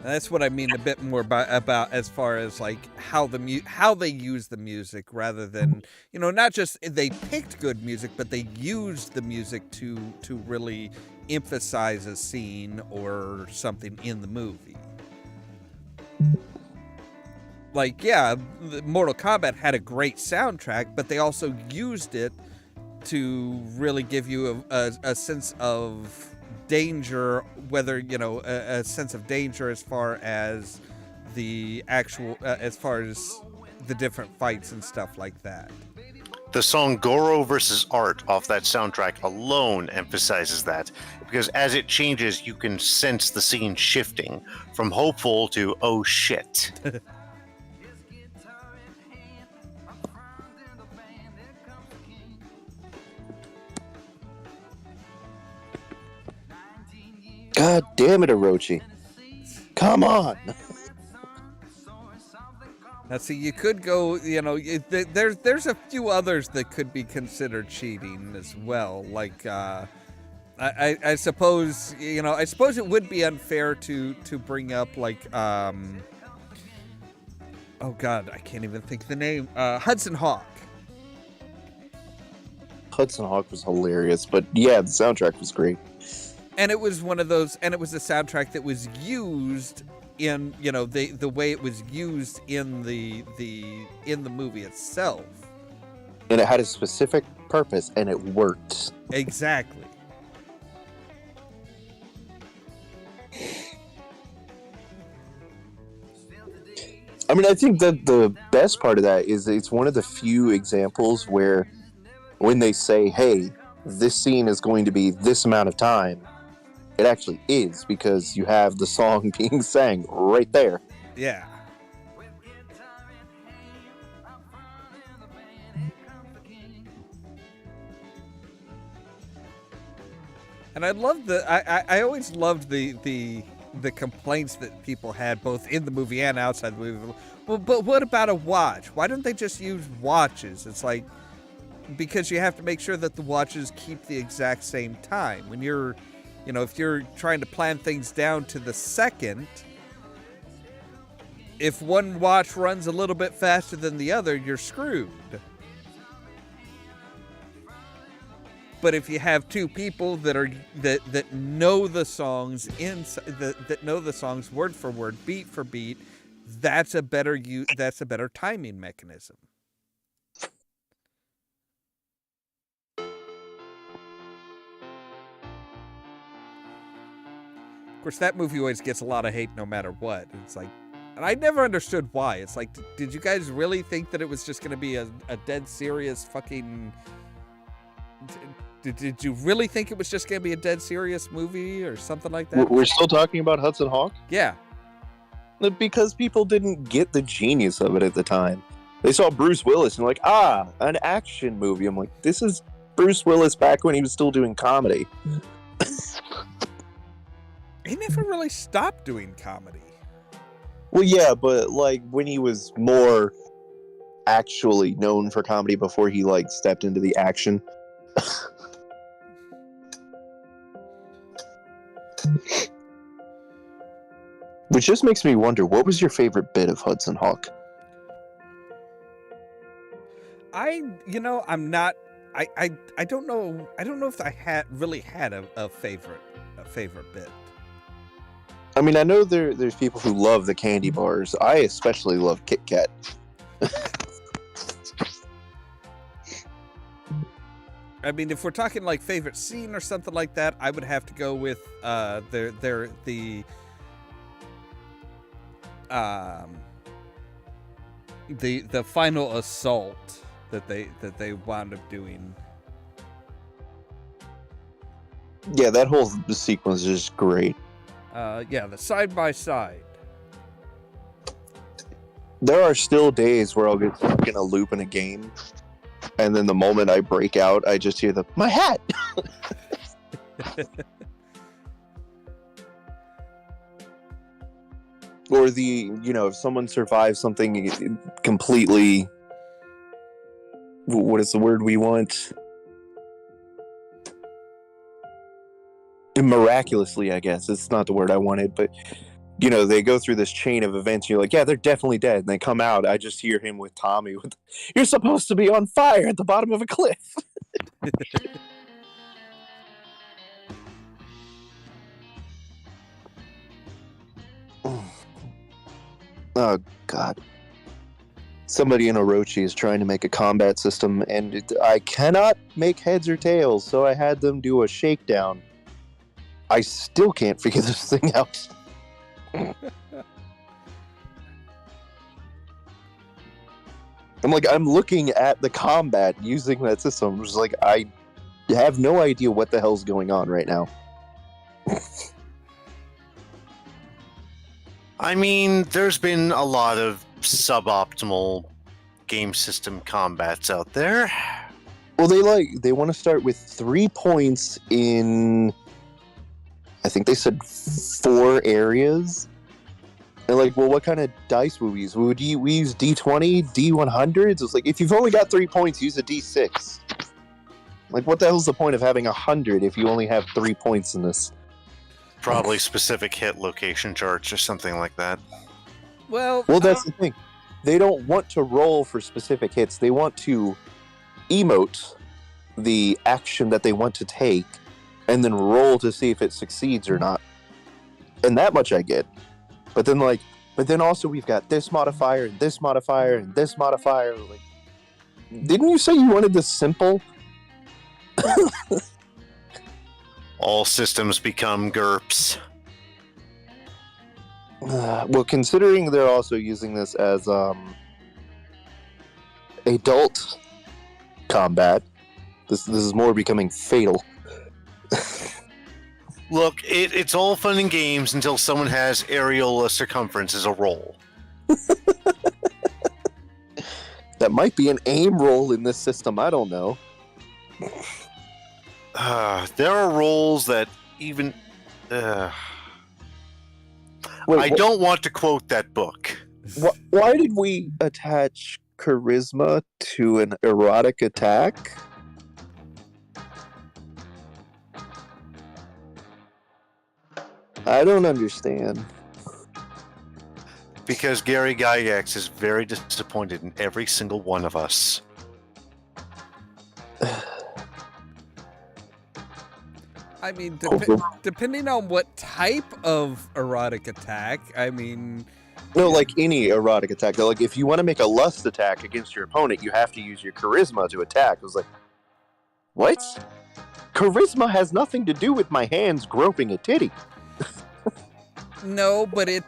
And that's what I mean a bit more about as far as like how they use the music, rather than not just they picked good music, but they used the music to really emphasize a scene or something in the movie. Like, yeah, Mortal Kombat had a great soundtrack, but they also used it to really give you a sense of danger, whether a sense of danger as far as the actual as far as the different fights and stuff like that. The song Goro vs. Art off that soundtrack alone emphasizes that, because as it changes, you can sense the scene shifting from hopeful to oh shit. God damn it, Orochi. Come on. Now, see, you could go, there's a few others that could be considered cheating as well. Like, I suppose, it would be unfair to bring up, like, oh God, I can't even think of the name. Hudson Hawk. Hudson Hawk was hilarious, but yeah, the soundtrack was great. And it was one of those, and it was a soundtrack that was used in, the way it was used in the movie itself. And it had a specific purpose, and it worked. Exactly. I mean, I think that the best part of that is it's one of the few examples where when they say, hey, this scene is going to be this amount of time, it actually is, because you have the song being sang right there. Yeah. And I love I always loved the complaints that people had both in the movie and outside the movie. Well, but what about a watch? Why don't they just use watches? It's like, because you have to make sure that the watches keep the exact same time. When you're if you're trying to plan things down to the second, if one watch runs a little bit faster than the other, you're screwed. But if you have two people that know the songs that know the songs word for word, beat for beat, that's a better timing mechanism. Of course, that movie always gets a lot of hate no matter what. It's like, and I never understood why. It's like, did you guys really think that it was just going to be a dead serious fucking... Did you really think it was just going to be a dead serious movie or something like that? We're still talking about Hudson Hawk? Yeah. Because people didn't get the genius of it at the time. They saw Bruce Willis and like, an action movie. I'm like, this is Bruce Willis back when he was still doing comedy. He never really stopped doing comedy. Well, yeah, but like when he was more actually known for comedy before he like stepped into the action. Which just makes me wonder, what was your favorite bit of Hudson Hawk? I'm not. I don't know. I don't know if I had a favorite bit. I mean, I know there's people who love the candy bars. I especially love Kit Kat. I mean, if we're talking like favorite scene or something like that, I would have to go with the final assault that they wound up doing. Yeah, that whole sequence is great. The side by side. There are still days where I'll get stuck in a loop in a game, and then the moment I break out, I just hear my hat. Or if someone survives something completely, what is the word we want? Miraculously, I guess. It's not the word I wanted, but, they go through this chain of events, and you're like, yeah, they're definitely dead. And they come out, I just hear him with Tommy with, you're supposed to be on fire at the bottom of a cliff. Oh, God. Somebody in Orochi is trying to make a combat system, and I cannot make heads or tails, so I had them do a shakedown. I still can't figure this thing out. I'm looking at the combat using that system. I'm just like, I have no idea what the hell's going on right now. I mean, there's been a lot of suboptimal game system combats out there. Well, they want to start with 3 points in, I think they said 4 areas. And what kind of dice would we use? We use D20, D100s? It's like, if you've only got 3 points, use a D6. What the hell's the point of having 100 if you only have 3 points in this? Probably specific hit location charts or something like that. Well, that's the thing. They don't want to roll for specific hits. They want to emote the action that they want to take and then roll to see if it succeeds or not. And that much I get. But then also we've got this modifier and this modifier and this modifier. Didn't you say you wanted this simple? All systems become GURPS. Well, considering they're also using this as adult combat, this is more becoming fatal. Look, it's all fun and games until someone has aerial circumference as a roll. That might be an aim roll in this system. I don't know. There are rolls that even... Wait, I don't want to quote that book. Why did we attach charisma to an erotic attack? I don't understand. Because Gary Gygax is very disappointed in every single one of us. I mean, depending on what type of erotic attack, I mean... No, any erotic attack. If you want to make a lust attack against your opponent, you have to use your charisma to attack. I was like, what? Charisma has nothing to do with my hands groping a titty. No, but it.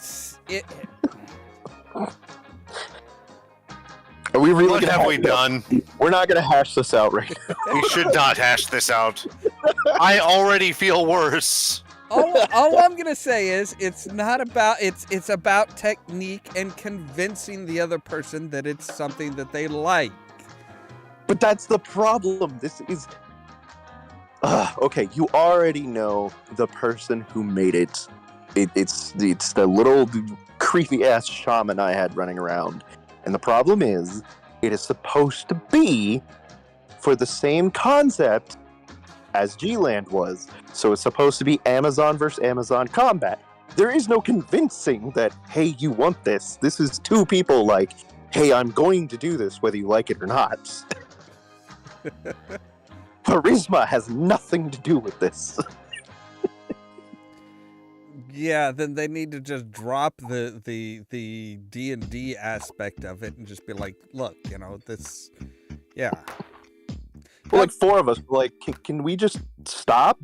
Are we really What gonna have we done? We're not going to hash this out right now. We should not hash this out. I already feel worse. All I'm gonna say is it's not about it's about technique and convincing the other person that it's something that they like. But that's the problem. This is okay. You already know the person who made it. It's the little creepy ass shaman I had running around, and the problem is it is supposed to be for the same concept as G-Land was. So it's supposed to be Amazon versus Amazon combat. There is no convincing that, hey, you want this. This is two people like, hey, I'm going to do this whether you like it or not. Charisma has nothing to do with this. Yeah, then they need to just drop the D&D aspect of it and just be like, look, this, yeah. We're like four of us. We're like, can we just stop?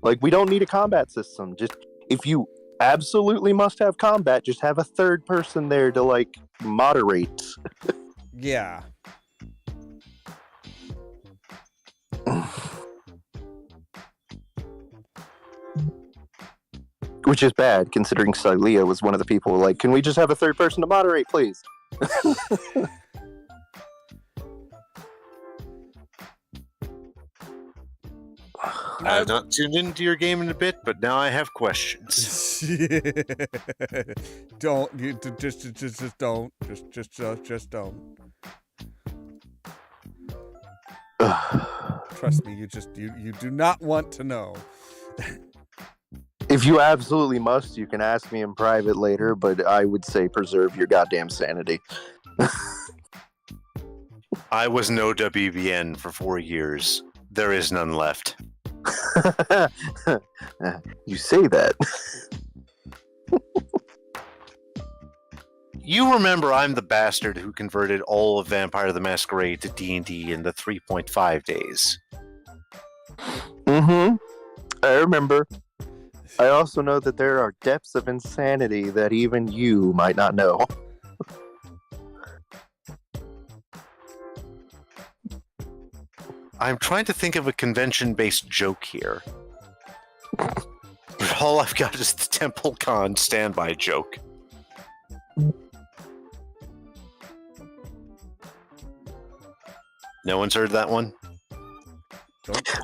Like, we don't need a combat system. Just, if you absolutely must have combat, just have a third person there to, like, moderate. Yeah. Which is bad, considering Silea was one of the people who were like, can we just have a third person to moderate, please? I have not tuned into your game in a bit, but now I have questions. Don't you just don't just don't. Trust me, you do not want to know. If you absolutely must, you can ask me in private later, but I would say preserve your goddamn sanity. I was no WBN for 4 years. There is none left. You say that. You remember I'm the bastard who converted all of Vampire the Masquerade to D&D in the 3.5 days. Mm-hmm. I remember. I also know that there are depths of insanity that even you might not know. I'm trying to think of a convention-based joke here. But all I've got is the Temple Con standby joke. No one's heard that one?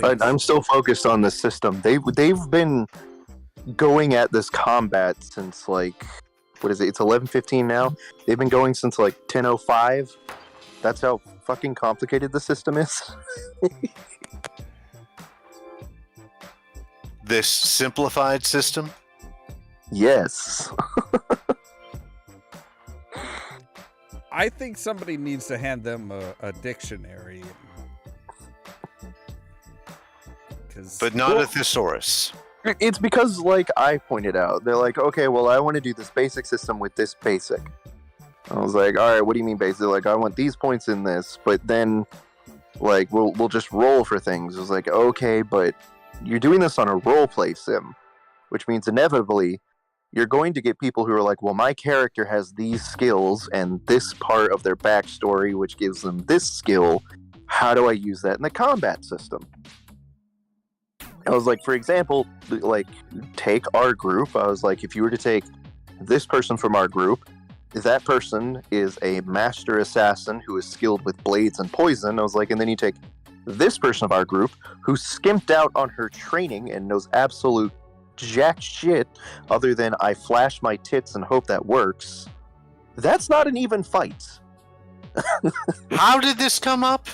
I'm still focused on the system. They've been going at this combat since, like, what is it? It's 11:15 now. They've been going since like 10:05. That's how fucking complicated the system is. This simplified system? Yes. I think somebody needs to hand them a dictionary. But not a thesaurus. It's because, like I pointed out, they're like, okay, well, I want to do this basic system with this basic. I was like, all right, what do you mean basic? They're like, I want these points in this, but then, like, we'll just roll for things. I was like, okay, but you're doing this on a role-play sim, which means inevitably you're going to get people who are like, well, my character has these skills and this part of their backstory, which gives them this skill. How do I use that in the combat system? I was like, for example, like, take our group. I was like, if you were to take this person from our group, that person is a master assassin who is skilled with blades and poison. I was like, and then you take this person of our group who skimped out on her training and knows absolute jack shit other than I flash my tits and hope that works. That's not an even fight. How did this come up?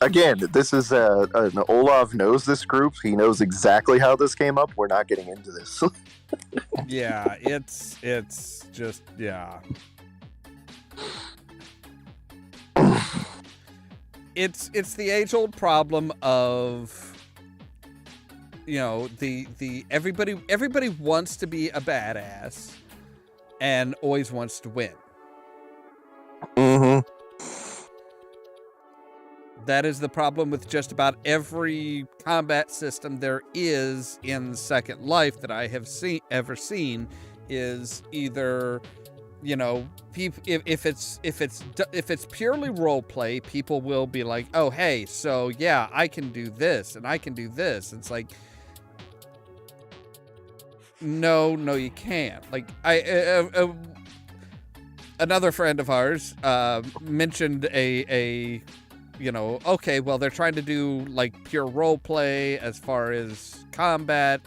Again, this is an Ollamh knows this group. He knows exactly how this came up. We're not getting into this. Yeah, it's just, yeah. It's the age-old problem of, you know, the everybody wants to be a badass and always wants to win. Mm-hmm. That is the problem with just about every combat system there is in Second Life that I have ever seen. Is either, you know, if it's purely role play, people will be like, oh hey, so yeah, I can do this and I can do this. It's like, no, you can't. Like another friend of ours mentioned a you know, okay, well, they're trying to do like pure role play as far as combat,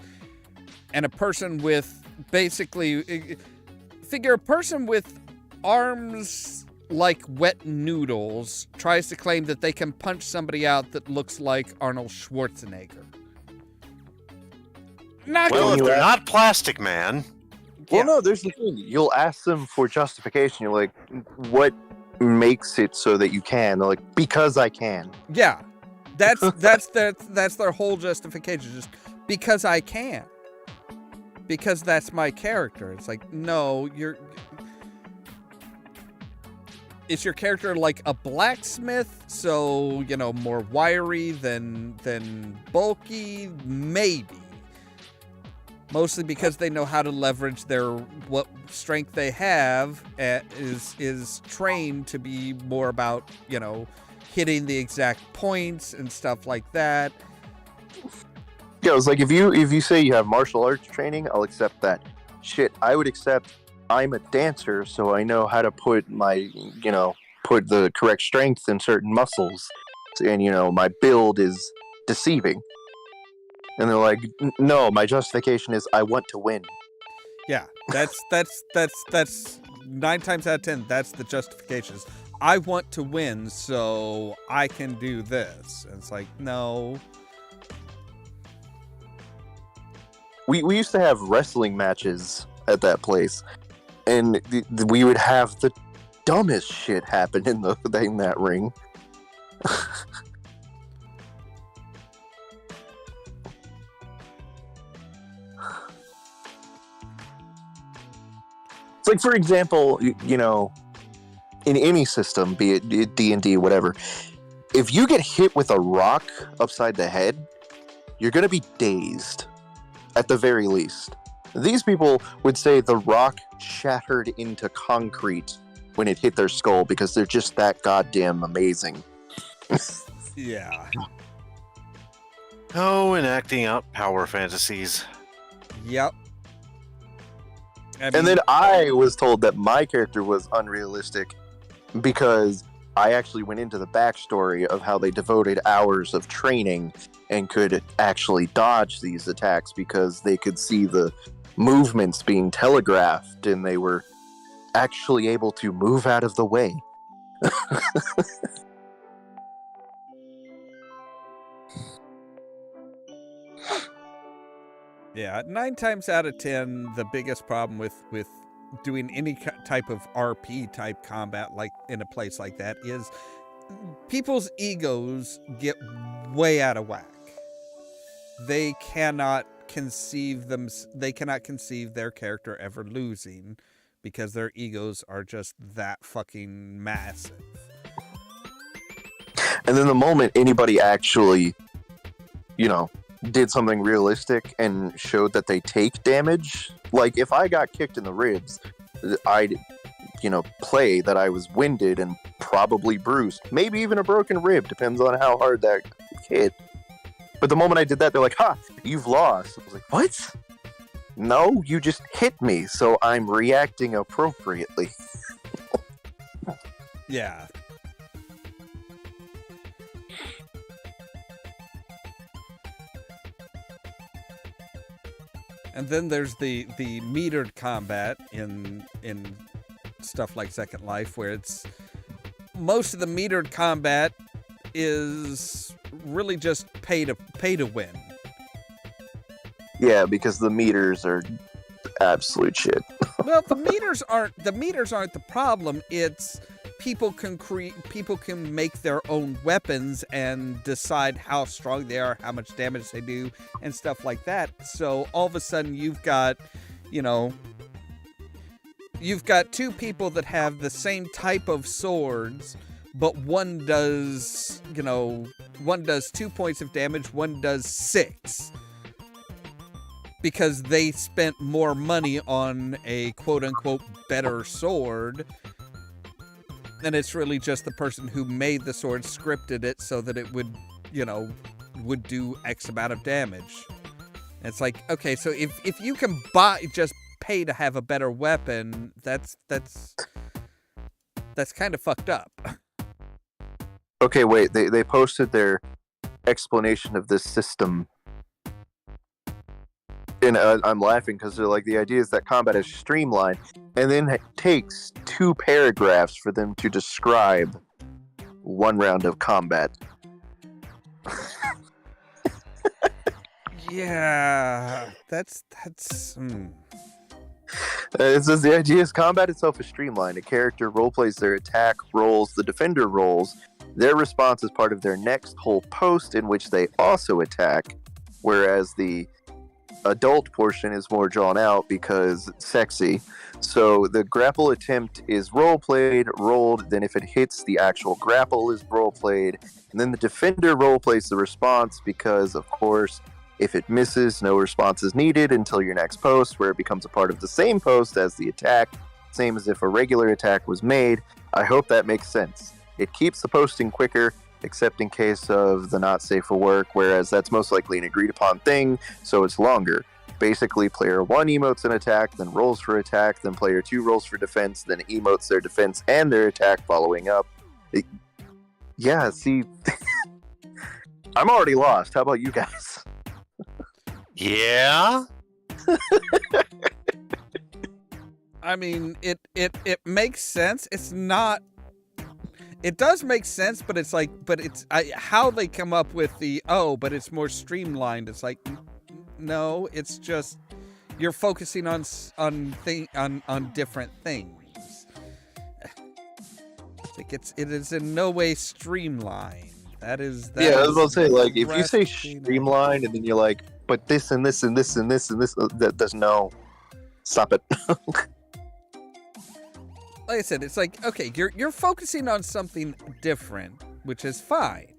and a person with basically figure a person with arms like wet noodles tries to claim that they can punch somebody out that looks like Arnold Schwarzenegger. Well, if they're not Plastic Man. Well, no, there's the thing. You'll ask them for justification. You're like, what makes it so that you can? They're like, because I can. Yeah, that's their whole justification. Just because I can. Because that's my character. It's like, no, is your character like a blacksmith? So, you know, more wiry than bulky? Maybe. Mostly because they know how to leverage what strength they have is trained to be more about, you know, hitting the exact points and stuff like that. Yeah, it was like, if you say you have martial arts training, I'll accept that. Shit, I would accept I'm a dancer, so I know how to put put the correct strength in certain muscles, and you know, my build is deceiving. And they're like, no, my justification is I want to win. Yeah, that's 9 times out of 10. That's the justification. I want to win, so I can do this. And it's like, no. We used to have wrestling matches at that place, and we would have the dumbest shit happen in that ring. It's like, for example, you know, in any system, be it D&D, whatever, if you get hit with a rock upside the head, you're going to be dazed, at the very least. These people would say the rock shattered into concrete when it hit their skull because they're just that goddamn amazing. Yeah. Oh, and acting out power fantasies. Yep. And then I was told that my character was unrealistic because I actually went into the backstory of how they devoted hours of training and could actually dodge these attacks because they could see the movements being telegraphed and they were actually able to move out of the way. Yeah, 9 times out of 10, the biggest problem with doing any type of RP type combat like in a place like that is people's egos get way out of whack. They cannot conceive their character ever losing because their egos are just that fucking massive. And then the moment anybody actually, you know, did something realistic and showed that they take damage, like if I got kicked in the ribs, I'd, you know, play that I was winded and probably bruised, maybe even a broken rib, depends on how hard that hit. But the moment I did that, they're like, ha, you've lost. I was like, what? No, you just hit me, so I'm reacting appropriately. Yeah. And then there's the metered combat in stuff like Second Life, where it's most of the metered combat is really just pay to win. Yeah, because the meters are absolute shit. Well, the meters aren't the problem. It's people can make their own weapons and decide how strong they are, how much damage they do, and stuff like that. So all of a sudden you've got two people that have the same type of swords, but one does 2 points of damage, one does 6. Because they spent more money on a quote-unquote better sword. And it's really just the person who made the sword scripted it so that it would do X amount of damage. And it's like, okay, so if you can just pay to have a better weapon, that's kind of fucked up. Okay, wait, they posted their explanation of this system. And I'm laughing because they're like, the idea is that combat is streamlined, and then it takes 2 paragraphs for them to describe 1 round of combat. Yeah, that's. It says the idea is combat itself is streamlined. A character roleplays their attack rolls, the defender rolls. Their response is part of their next whole post in which they also attack, whereas the adult portion is more drawn out because it's sexy. So the grapple attempt is rolled, then if it hits, the actual grapple is role-played, and then the defender role-plays the response because, of course, if it misses, no response is needed until your next post, where it becomes a part of the same post as the attack, same as if a regular attack was made. I hope that makes sense. It keeps the posting quicker, except in case of the not safe for work, whereas that's most likely an agreed upon thing, so it's longer. Basically, player 1 emotes an attack, then rolls for attack, then player 2 rolls for defense, then emotes their defense and their attack following up. Yeah, see, I'm already lost. How about you guys? Yeah? I mean, it makes sense. It's not. It does make sense, but it's like, how they come up with but it's more streamlined. It's like, no, it's just you're focusing on different things. Like it is in no way streamlined. That is. Yeah, I was about to say, like, if you say streamlined and then you're like, but this and this and this and this and this, that does no. Stop it. Like I said, it's like, okay, you're focusing on something different, which is fine.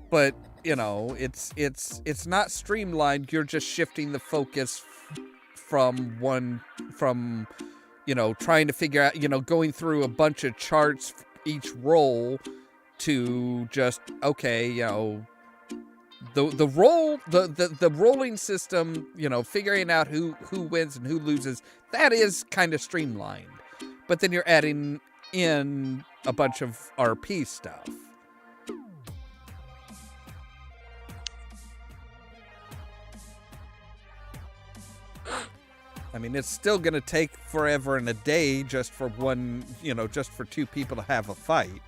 But, it's not streamlined. You're just shifting the focus from trying to figure out, going through a bunch of charts each roll to just, okay, the rolling system, figuring out who wins and who loses, that is kind of streamlined. But then you're adding in a bunch of RP stuff. I mean, it's still going to take forever and a day just for just for 2 people to have a fight.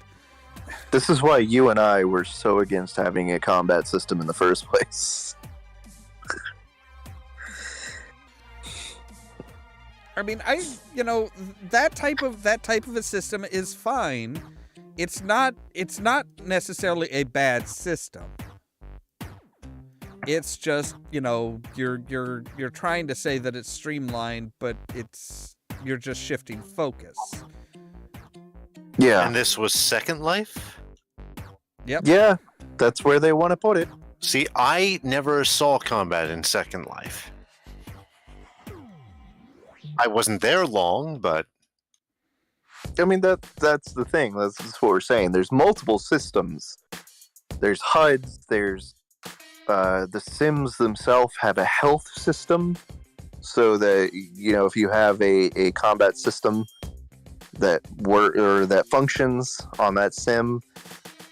This is why you and I were so against having a combat system in the first place. I mean, that type of a system is fine. It's not necessarily a bad system. It's just, you're trying to say that it's streamlined, but you're just shifting focus. Yeah. And this was Second Life? Yep. Yeah, that's where they want to put it. See, I never saw combat in Second Life. I wasn't there long, but... I mean, that's the thing. That's what we're saying. There's multiple systems. There's HUDs, there's... the Sims themselves have a health system, so that, if you have a combat system that functions on that sim,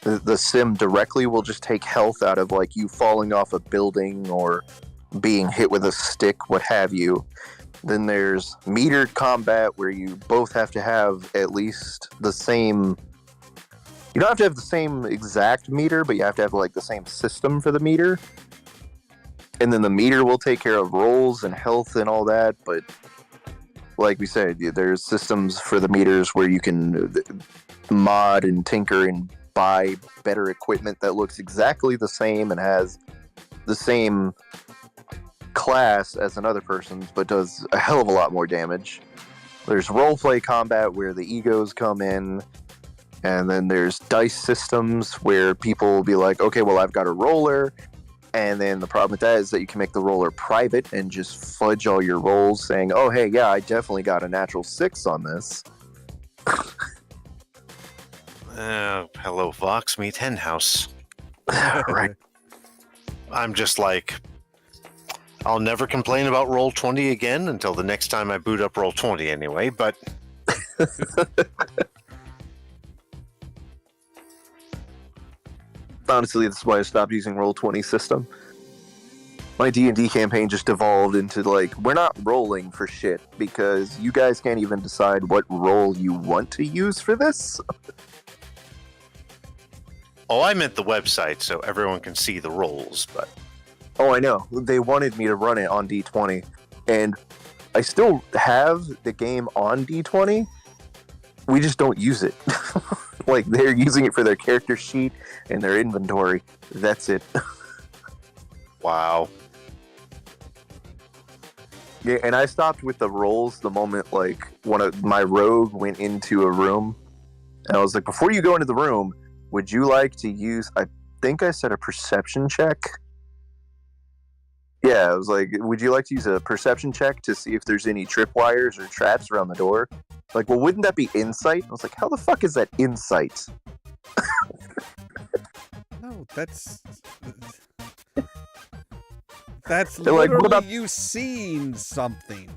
the sim directly will just take health out of, like, you falling off a building or being hit with a stick, what have you. Then there's metered combat, where you both have to have at least the same... You don't have to have the same exact meter, but you have to have, like, the same system for the meter. And then the meter will take care of rolls and health and all that, but... Like we said, there's systems for the meters where you can mod and tinker and buy better equipment that looks exactly the same and has the same class as another person's, but does a hell of a lot more damage. There's roleplay combat where the egos come in. And then there's dice systems where people will be like, okay, well, I've got a roller. And then the problem with that is that you can make the roller private and just fudge all your rolls saying, oh, hey, yeah, I definitely got a natural 6 on this. Hello, Vox, meet Henhouse. Right. I'm just like, I'll never complain about Roll20 again until the next time I boot up Roll20 anyway, but... Honestly, that's why I stopped using Roll20 system. My D&D campaign just devolved into, like, we're not rolling for shit because you guys can't even decide what roll you want to use for this. Oh, I meant the website so everyone can see the rolls, but... Oh, I know. They wanted me to run it on D20, and I still have the game on D20. We just don't use it. Like, they're using it for their character sheet and their inventory. That's it. Wow. Yeah, and I stopped with the rolls the moment, like, one of my rogue went into a room. And I was like, before you go into the room, would you like to use... I think I said a perception check. Yeah, I was like, would you like to use a perception check to see if there's any tripwires or traps around the door? Like, well, wouldn't that be insight? I was like, how the fuck is that insight? No, that's They're like, what literally about... you seen something.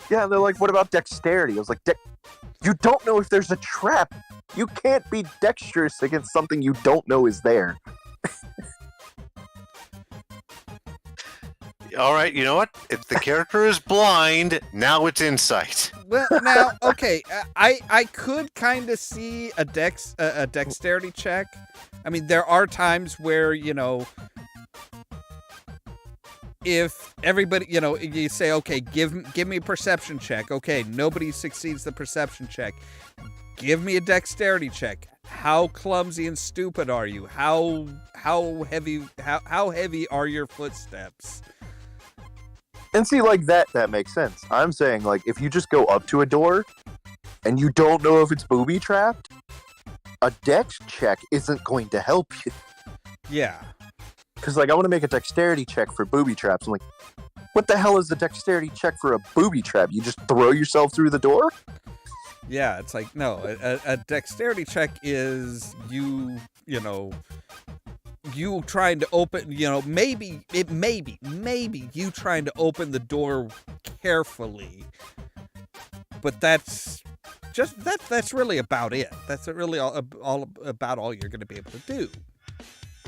Yeah, they're like, what about dexterity? I was like, you don't know if there's a trap. You can't be dexterous against something you don't know is there. All right, you know what? If the character is blind, now it's insight. Well, now, okay, I could kind of see a dexterity check. I mean, there are times where, you know, if everybody, you know, you say, okay, give me a perception check. Okay, nobody succeeds the perception check. Give me a dexterity check. How clumsy and stupid are you? How heavy are your footsteps? And see, like, that makes sense. I'm saying, like, if you just go up to a door and you don't know if it's booby-trapped, a dex check isn't going to help you. Yeah. Because, like, I want to make a dexterity check for booby traps. I'm like, what the hell is a dexterity check for a booby trap? You just throw yourself through the door? Yeah, it's like, no, a dexterity check is you know, you trying to open, you know, maybe you trying to open the door carefully, but that's really about it. That's really all about all you're going to be able to do.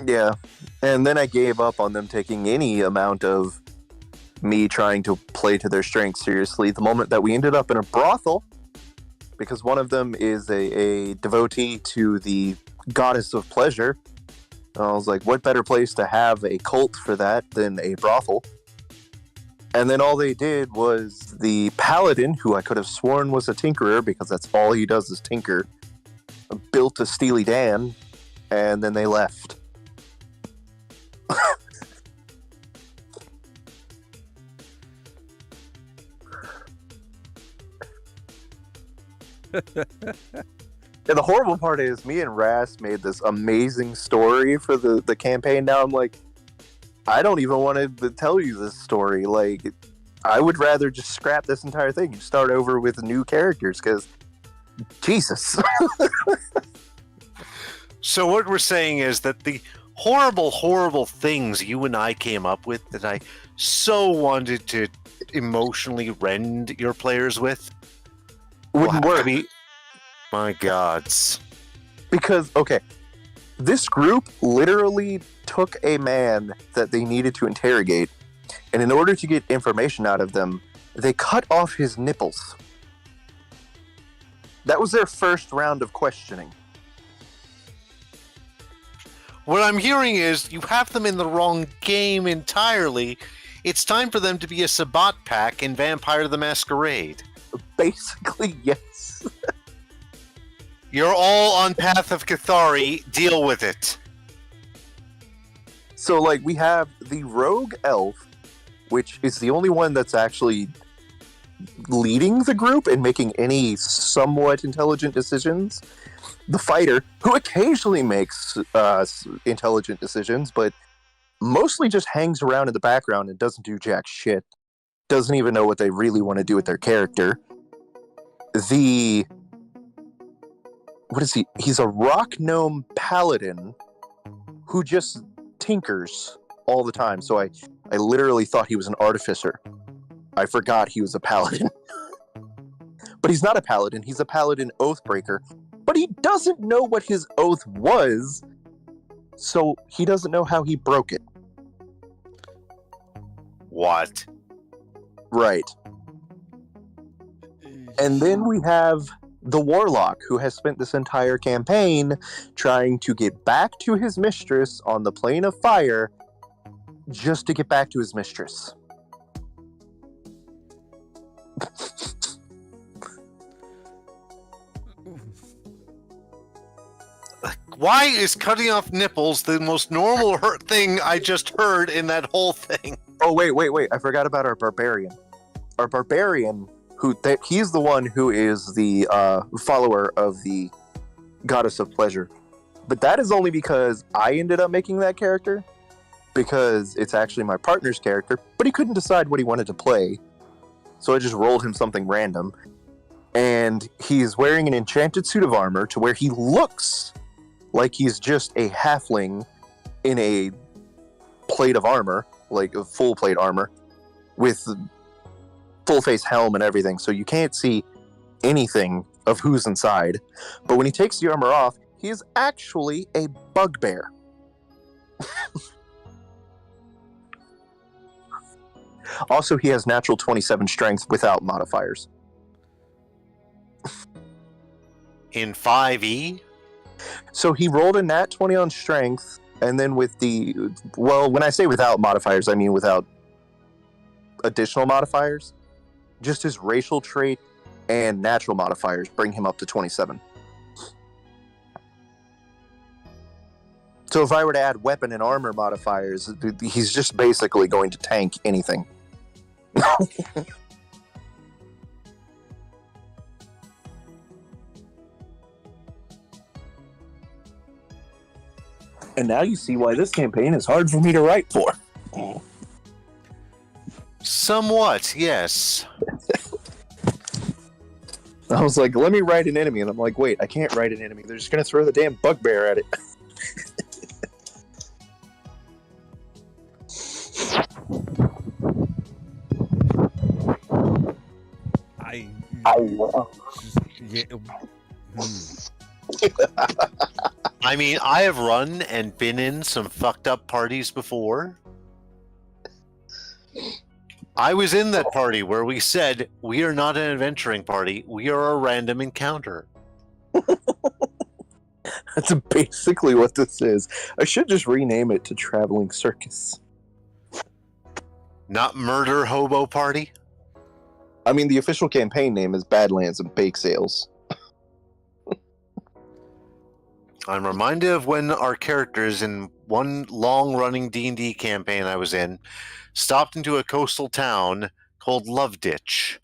Yeah, and then I gave up on them taking any amount of me trying to play to their strengths seriously the moment that we ended up in a brothel, because one of them is a devotee to the goddess of pleasure. And I was like, what better place to have a cult for that than a brothel? And then all they did was the paladin, who I could have sworn was a tinkerer because that's all he does is tinker, built a Steely Dan, and then they left. And the horrible part is me and Ras made this amazing story for the campaign. Now I'm like, I don't even want to tell you this story. Like, I would rather just scrap this entire thing and start over with new characters, because Jesus. So what we're saying is that the horrible things you and I came up with that I so wanted to emotionally rend your players with Wouldn't work. My gods. Because, okay, this group literally took a man that they needed to interrogate, and in order to get information out of them, they cut off his nipples. That was their first round of questioning. What I'm hearing is you have them in the wrong game entirely. It's time for them to be a Sabbat pack in Vampire the Masquerade. Basically, yes. You're all on Path of Cathari. Deal with it. So, like, we have the rogue elf, which is the only one that's actually leading the group and making any somewhat intelligent decisions. the fighter, who occasionally makes intelligent decisions, but mostly just hangs around in the background and doesn't do jack shit. Doesn't even know what they really want to do with their character. What is he? He's a rock gnome paladin who just tinkers all the time. So I literally thought he was an artificer. I forgot he was a paladin. But he's not a paladin. He's a paladin oathbreaker. But he doesn't know what his oath was, so he doesn't know how he broke it. What? Right. And then we have the warlock, who has spent this entire campaign trying to get back to his mistress on the plane of fire, just to get back to his mistress. Why is cutting off nipples the most normal thing I just heard in that whole thing? Oh, wait. I forgot about our barbarian. Our barbarian, he's the one who is the follower of the goddess of pleasure. But that is only because I ended up making that character, because it's actually my partner's character, but he couldn't decide what he wanted to play. So I just rolled him something random. And he's wearing an enchanted suit of armor to where he looks like he's just a halfling in a plate of armor, like a full plate armor, with full face helm and everything, so you can't see anything of who's inside. But when he takes the armor off, he is actually a bugbear. Also, he has natural 27 strength without modifiers. In 5e? So he rolled a nat 20 on strength, and then with when I say without modifiers, I mean without additional modifiers. Just his racial trait and natural modifiers bring him up to 27. So if I were to add weapon and armor modifiers, he's just basically going to tank anything. And now you see why this campaign is hard for me to write for. Somewhat, yes. I was like, let me write an enemy. And I'm like, wait, I can't write an enemy. They're just going to throw the damn bugbear at it. I mean, I have run and been in some fucked up parties before. I was in that party where we said, we are not an adventuring party, we are a random encounter. That's basically what this is. I should just rename it to Traveling Circus. Not Murder Hobo Party? I mean, the official campaign name is Badlands and Bake Sales. I'm reminded of when our characters in one long-running D&D campaign I was in stopped into a coastal town called Love Ditch.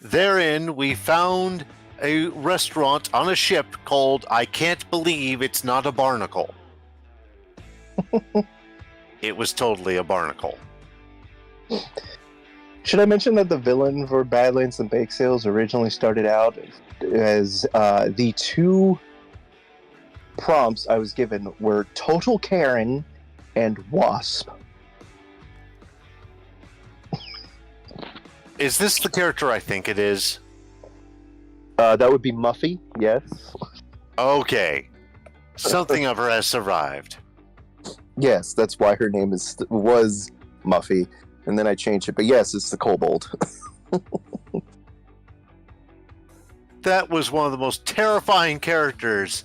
Therein, we found a restaurant on a ship called I Can't Believe It's Not a Barnacle. It was totally a barnacle. Should I mention that the villain for Badlands and Bake Sales originally started out as the two prompts I was given were Total Karen and Wasp. Is this the character I think it is? That would be Muffy, yes. Okay. Something of her has survived. Yes, that's why her name was Muffy, and then I changed it. But yes, it's the kobold. That was one of the most terrifying characters.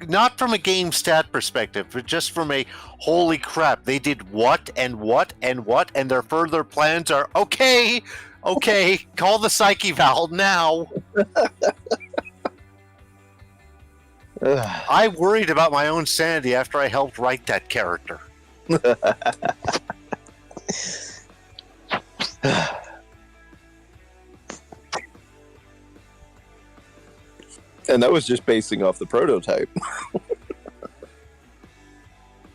Not from a game stat perspective, but just from a holy crap, they did what and what and what, and their further plans are okay, call the psyche valve now. I worried about my own sanity after I helped write that character. And that was just basing off the prototype.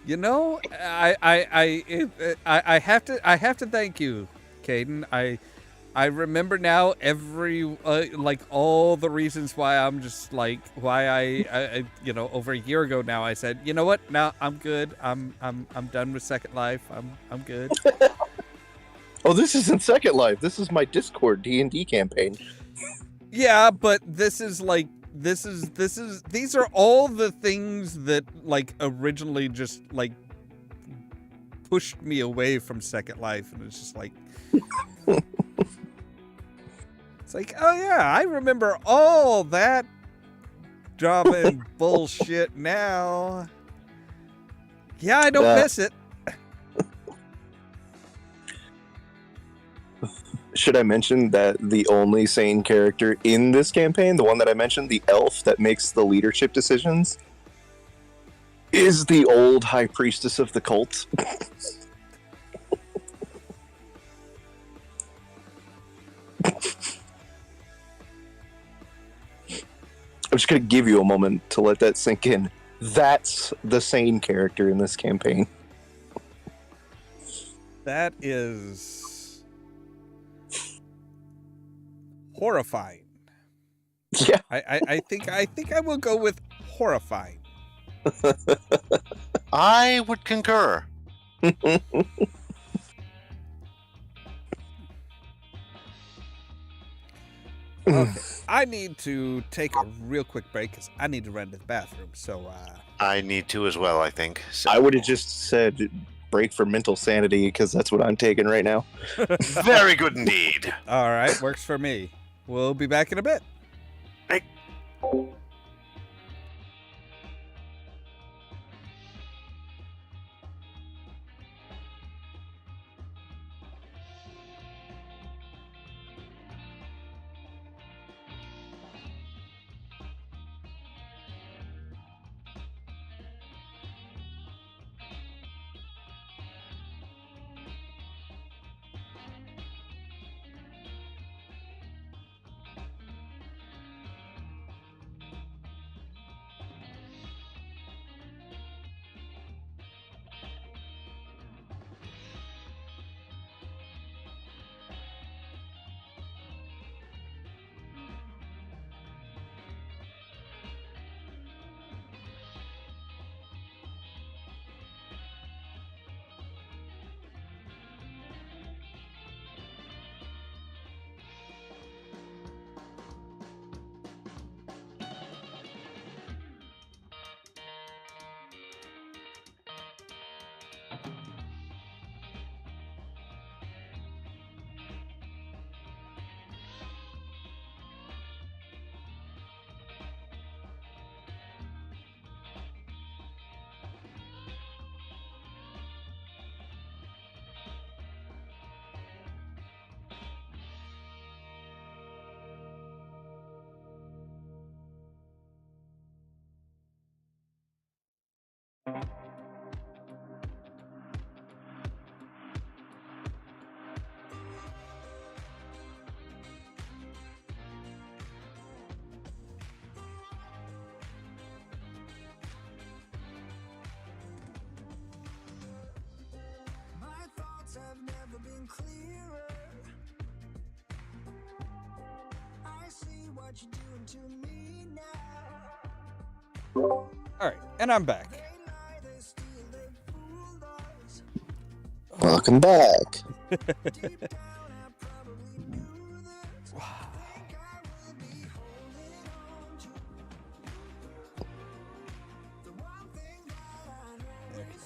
You know, I have to thank you, Caden. I remember now every like all the reasons why I'm just like why I over a year ago now I said, you know what, now I'm good. I'm done with Second Life. I'm good. Oh, this isn't Second Life. This is my Discord D&D campaign. Yeah, but this is like these are all the things that like originally just like pushed me away from Second Life, and it's just like it's like, oh yeah, I remember all that drama and bullshit now. Yeah, I don't miss it. Should I mention that the only sane character in this campaign, the one that I mentioned, the elf that makes the leadership decisions, is the old high priestess of the cult? I'm just going to give you a moment to let that sink in. That's the sane character in this campaign. That is horrifying. Yeah. I think I will go with horrifying. I would concur. Okay, I need to take a real quick break because I need to run to the bathroom. So, I need to as well, I think. So. I would have just said break for mental sanity because that's what I'm taking right now. Very good indeed. All right, works for me. We'll be back in a bit. Hey. Have never been clearer. I see what you're doing to me now. All right, and I'm back. Welcome back.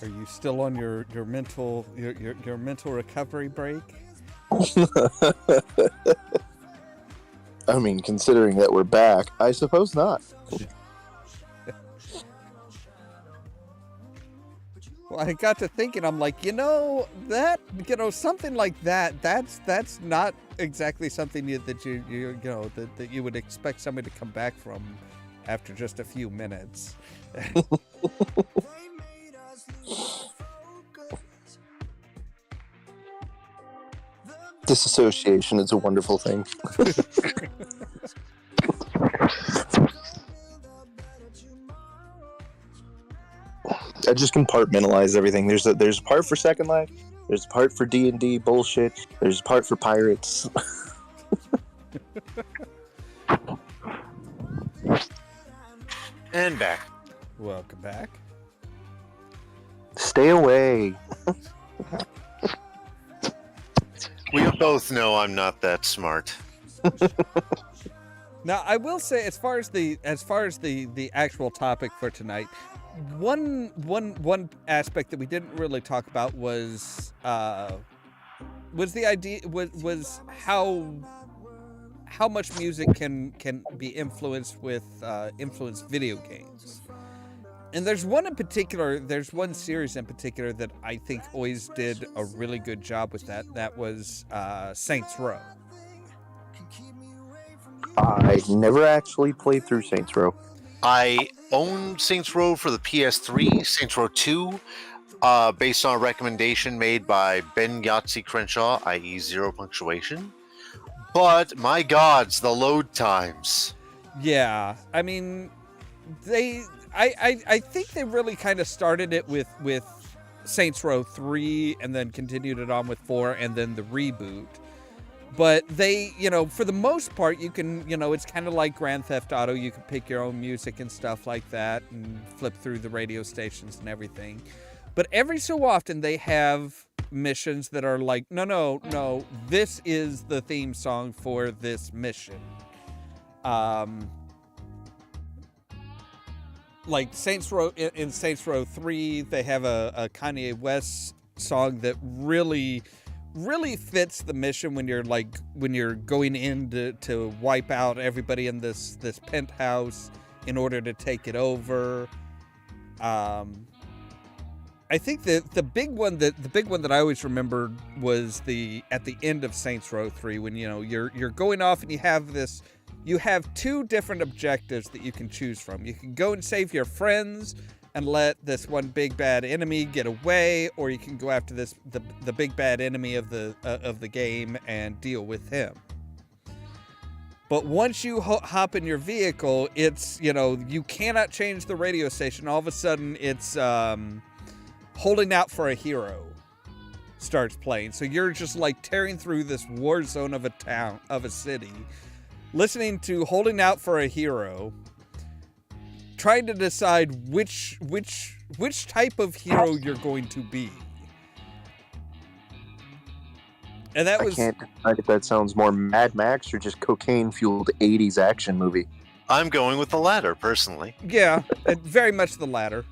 Are you still on your mental recovery break? I mean, considering that we're back, I suppose not. Well, I got to thinking, I'm like, something like that. That's not exactly something that you would expect somebody to come back from after just a few minutes. Disassociation is a wonderful thing. just compartmentalize everything. There's a part for Second Life. There's a part for D&D bullshit. There's a part for pirates. And back. Welcome back. Stay away. We both know I'm not that smart. Now, I will say, as far as the actual topic for tonight, one aspect that we didn't really talk about was the idea was how much music can be influenced with influenced video games. And there's one series in particular that I think always did a really good job with that. That was Saints Row. I never actually played through Saints Row. I own Saints Row for the PS3, Saints Row 2, based on a recommendation made by Ben Yahtzee Crenshaw, i.e. zero punctuation. But my gods, the load times. Yeah, I mean, I think they really kind of started it with Saints Row 3 and then continued it on with 4 and then the reboot. But they, for the most part, you can, it's kind of like Grand Theft Auto. You can pick your own music and stuff like that and flip through the radio stations and everything. But every so often they have missions that are like, no, this is the theme song for this mission. Like Saints Row, in Saints Row 3, they have a Kanye West song that really fits the mission when you're going in to wipe out everybody in this penthouse in order to take it over. I think that the big one that I always remembered was at the end of Saints Row 3 when you're going off and you have two different objectives that you can choose from. You can go and save your friends and let this one big bad enemy get away, or you can go after the big bad enemy of the game and deal with him. But once you hop in your vehicle, it's you cannot change the radio station. All of a sudden, it's Holding Out for a Hero starts playing. So you're just like tearing through this war zone of a city, listening to Holding Out for a Hero, trying to decide which type of hero you're going to be. And that was... I can't decide if that sounds more Mad Max or just cocaine-fueled 80s action movie. I'm going with the latter, personally. Yeah, very much the latter.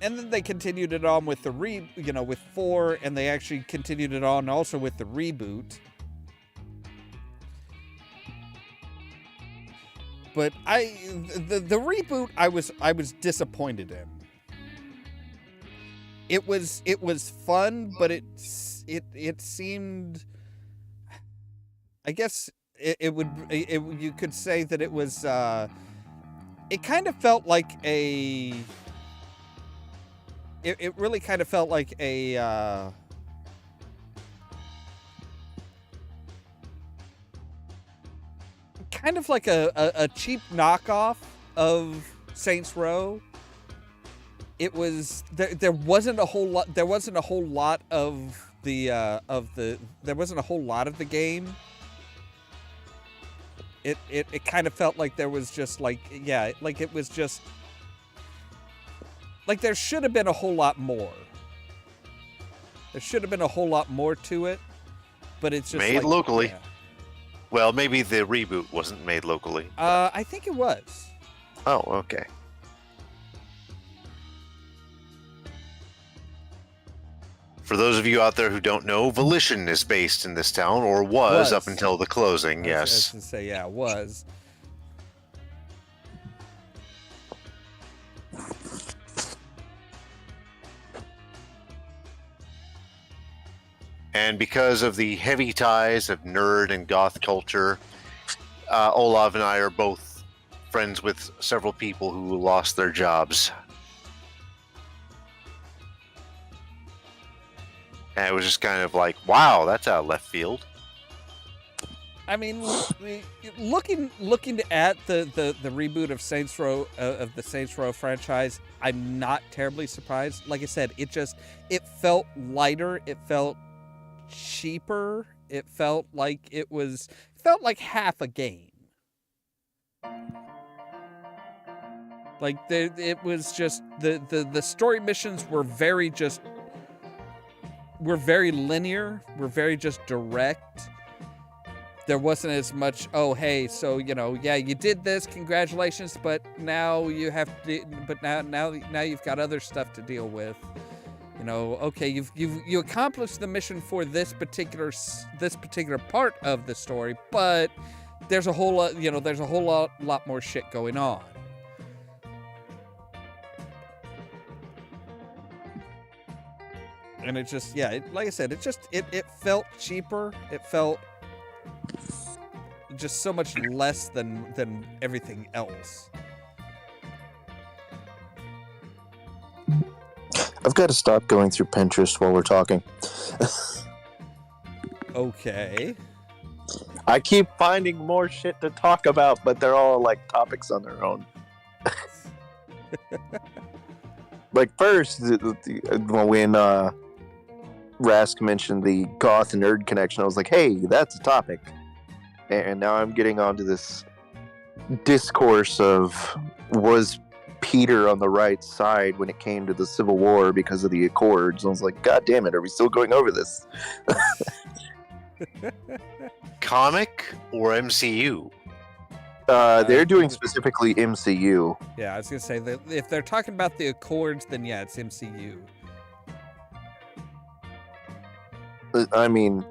And then they continued it on with with 4, and they actually continued it on also with the reboot. But the reboot I was disappointed in. It was fun, but it seemed, I guess you could say that it was it kind of felt like it really kind of felt like a kind of like a cheap knockoff of Saints Row. It was there wasn't a whole lot of the game. It kind of felt like there was just it was just like there should have been a whole lot more. There should have been a whole lot more to it, but it's just made locally. Yeah. Well, maybe the reboot wasn't made locally. I think it was. Oh, okay. For those of you out there who don't know, Volition is based in this town, or was up until the closing, yes. I was going to say, yeah, it was. And because of the heavy ties of nerd and goth culture, Ollamh and I are both friends with several people who lost their jobs. And it was just kind of like, wow, that's out of left field. I mean, looking at the reboot of Saints Row of the Saints Row franchise, I'm not terribly surprised. Like I said, it felt lighter, it felt cheaper, it felt like half a game. Like it was just the story missions were very linear, were very just direct. There wasn't as much, oh, hey, so, yeah, you did this, congratulations, but now you have to, but now you've got other stuff to deal with. Okay, you accomplished the mission for this particular part of the story, but there's a whole lot more shit going on. And it just, like I said, it felt cheaper. It felt just so much less than everything else. I've got to stop going through Pinterest while we're talking. Okay. I keep finding more shit to talk about, but they're all like topics on their own. Like first, when Rask mentioned the goth nerd connection, I was like, hey, that's a topic. And now I'm getting onto this discourse of, was Peter on the right side when it came to the Civil War because of the Accords? I was like, God damn it, are we still going over this? Comic or MCU? They're doing specifically MCU. Yeah, I was going to say, that if they're talking about the Accords, then yeah, it's MCU. I mean,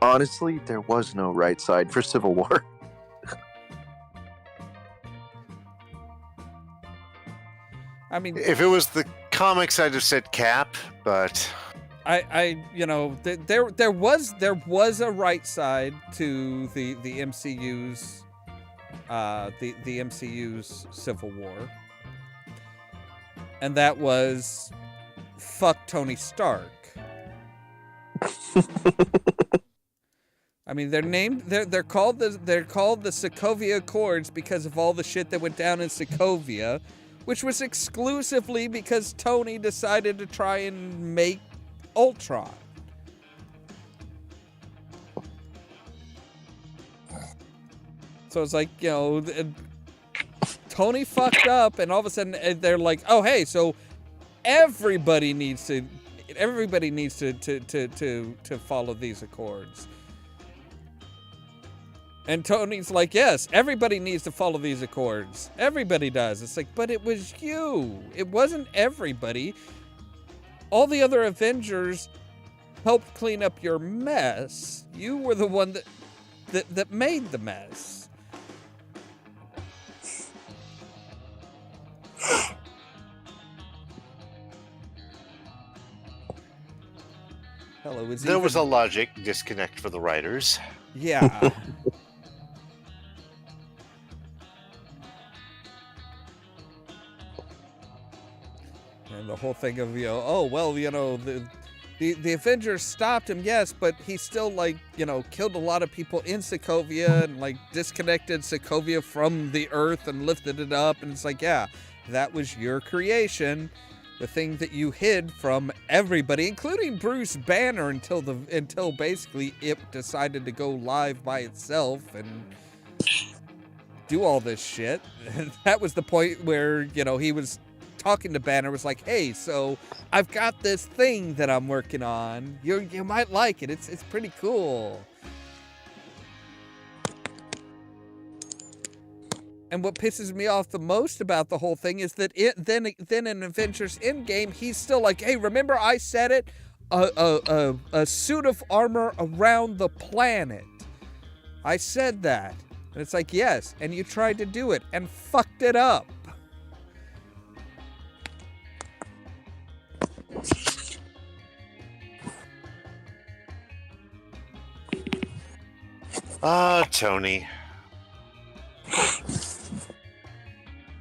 honestly, there was no right side for Civil War. I mean, If it was the comics, I'd have said Cap, but there was a right side to the MCU's the MCU's Civil War, and that was fuck Tony Stark. I mean, they're called the Sokovia Accords because of all the shit that went down in Sokovia, which was exclusively because Tony decided to try and make Ultron. So it's like, Tony fucked up, and all of a sudden they're like, oh, hey, so everybody needs to follow these accords. And Tony's like, yes, everybody needs to follow these accords. Everybody does. It's like, but it was you. It wasn't everybody. All the other Avengers helped clean up your mess. You were the one that made the mess. Hello, there was a logic disconnect for the writers. Yeah. And the whole thing of, oh, well, the Avengers stopped him, yes, but he still, killed a lot of people in Sokovia and, disconnected Sokovia from the Earth and lifted it up. And it's like, yeah, that was your creation. The thing that you hid from everybody, including Bruce Banner, until basically it decided to go live by itself and do all this shit. And that was the point where, he was talking to Banner, was like, hey, so I've got this thing that I'm working on. You might like it. It's pretty cool. And what pisses me off the most about the whole thing is that then in Avengers Endgame, he's still like, hey, remember I said it? A suit of armor around the planet. I said that. And it's like, yes, and you tried to do it and fucked it up. Tony.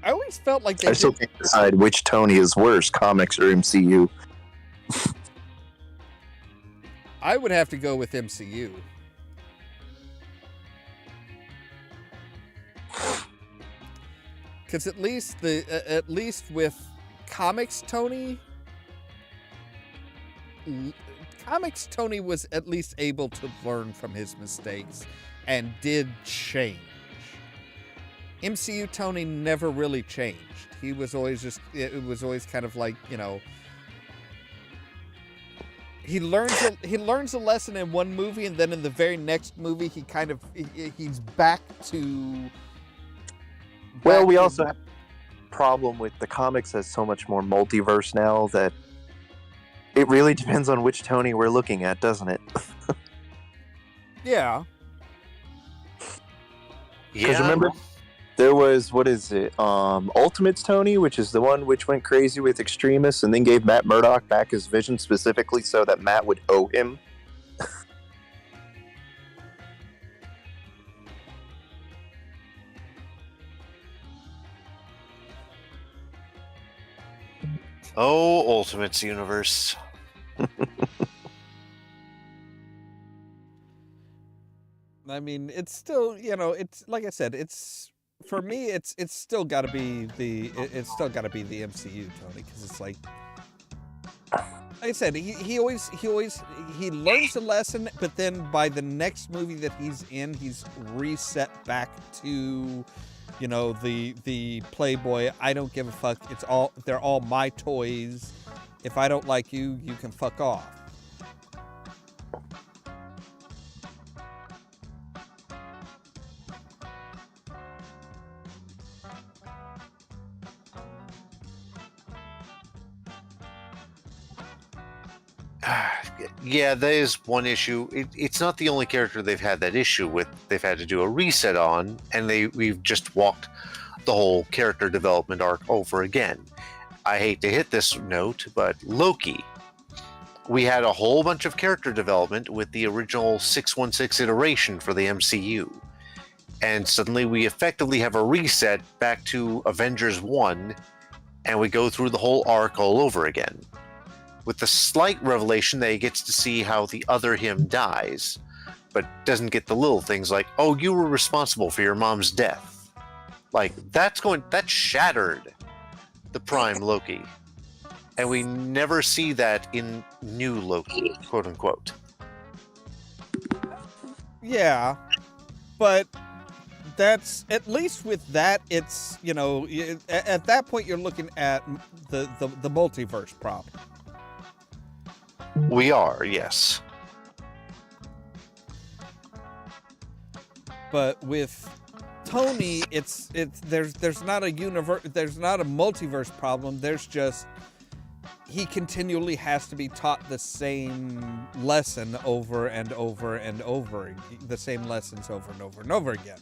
I always felt like I still can't decide which Tony is worse, comics or MCU. I would have to go with MCU. Because at least with comics, Tony was at least able to learn from his mistakes and did change. MCU Tony never really changed. He was always it was always kind of like, he learns a lesson in one movie, and then in the very next movie he's back to. Well, we also have a problem with the comics has so much more multiverse now that it really depends on which Tony we're looking at, doesn't it? Yeah. Because remember, there was, Ultimates Tony, which is the one which went crazy with Extremis and then gave Matt Murdock back his vision specifically so that Matt would owe him. Oh, Ultimates universe. I mean, it's still, it's like I said, for me, it's still got to be the MCU, Tony, because it's like I said, he learns a lesson, but then by the next movie that he's in, he's reset back to, the Playboy. I don't give a fuck. They're all my toys. If I don't like you, you can fuck off. Yeah, that is one issue. It's not the only character they've had that issue with. They've had to do a reset on, and we've just walked the whole character development arc over again. I hate to hit this note, but Loki. We had a whole bunch of character development with the original 616 iteration for the MCU. And suddenly we effectively have a reset back to Avengers 1, and we go through the whole arc all over again. With the slight revelation that he gets to see how the other him dies, but doesn't get the little things like, oh, you were responsible for your mom's death. Like, that shattered the Prime Loki. And we never see that in new Loki, quote unquote. Yeah, but that's, at least with that, it's, at that point you're looking at the multiverse problem. We are, yes. But with Tony, there's not a multiverse problem. There's just, he continually has to be taught the same lesson over and over and over, the same lessons over and over and over again.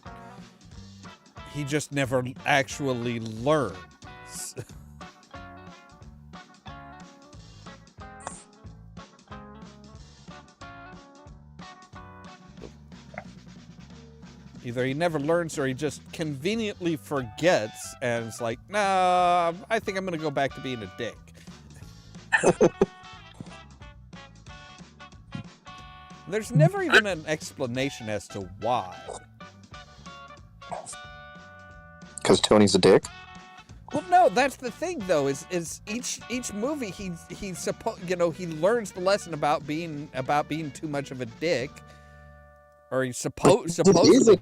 He just never actually learns. Either he never learns or he just conveniently forgets and it's like, nah, I think I'm going to go back to being a dick. There's never even an explanation as to why. Because Tony's a dick? Well, no, that's the thing, though, is each movie he learns the lesson about being too much of a dick. Or he supposedly does.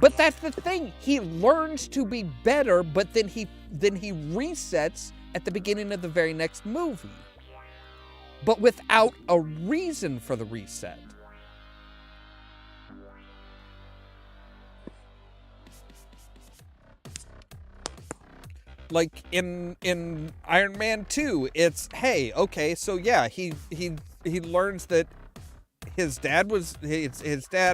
But that's the thing. He learns to be better, but then he resets at the beginning of the very next movie. But without a reason for the reset. Like in Iron Man 2, it's, hey, okay, so yeah, he learns that his dad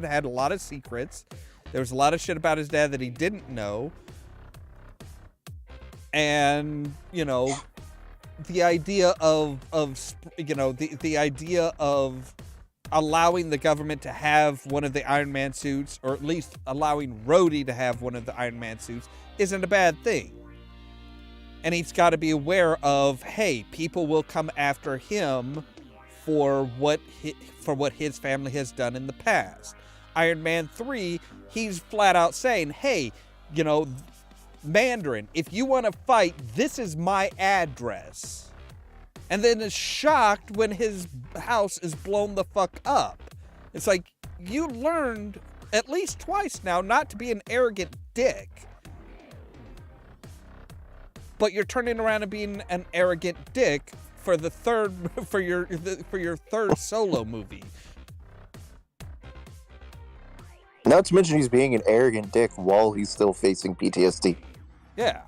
had a lot of secrets. There was a lot of shit about his dad that he didn't know. And, the idea of the idea of allowing the government to have one of the Iron Man suits, or at least allowing Rhodey to have one of the Iron Man suits, isn't a bad thing. And he's got to be aware of, hey, people will come after him for what his family has done in the past. Iron Man 3, he's flat out saying, hey, Mandarin, if you want to fight, this is my address. And then is shocked when his house is blown the fuck up. It's like, you learned at least twice now not to be an arrogant dick. But you're turning around and being an arrogant dick for the third, for your third solo movie. Not to mention he's being an arrogant dick while he's still facing PTSD. Yeah.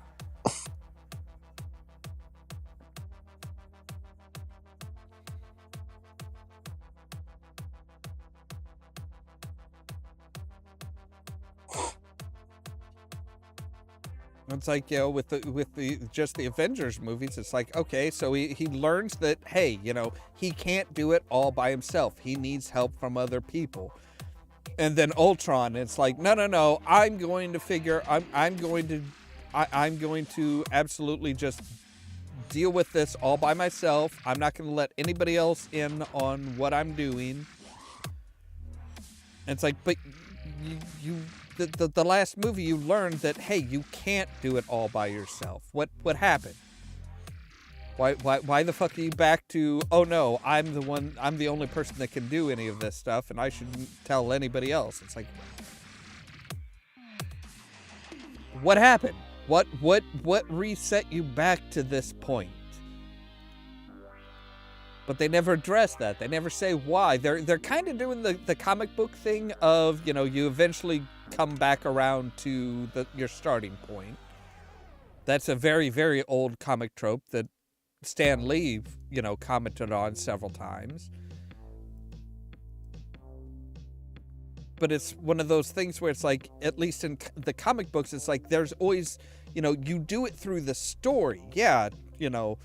It's like, you know, with the just the Avengers movies, it's like, okay, so he learns that, hey, you know, he can't do it all by himself. He needs help from other people. And then Ultron, it's like, no, I'm going to absolutely just deal with this all by myself. I'm not going to let anybody else in on what I'm doing. And it's like, but the last movie you learned that, hey, you can't do it all by yourself. What happened? Why the fuck are you back to, oh no, I'm the only person that can do any of this stuff and I shouldn't tell anybody else. It's like, what happened? What reset you back to this point? But they never address that. They never say why. They're kind of doing the comic book thing of, you know, you eventually come back around to your starting point. That's a very, very old comic trope that Stan Lee, you know, commented on several times. But it's one of those things where it's like, at least in the comic books, it's like there's always, you know, you do it through the story. Yeah, you know,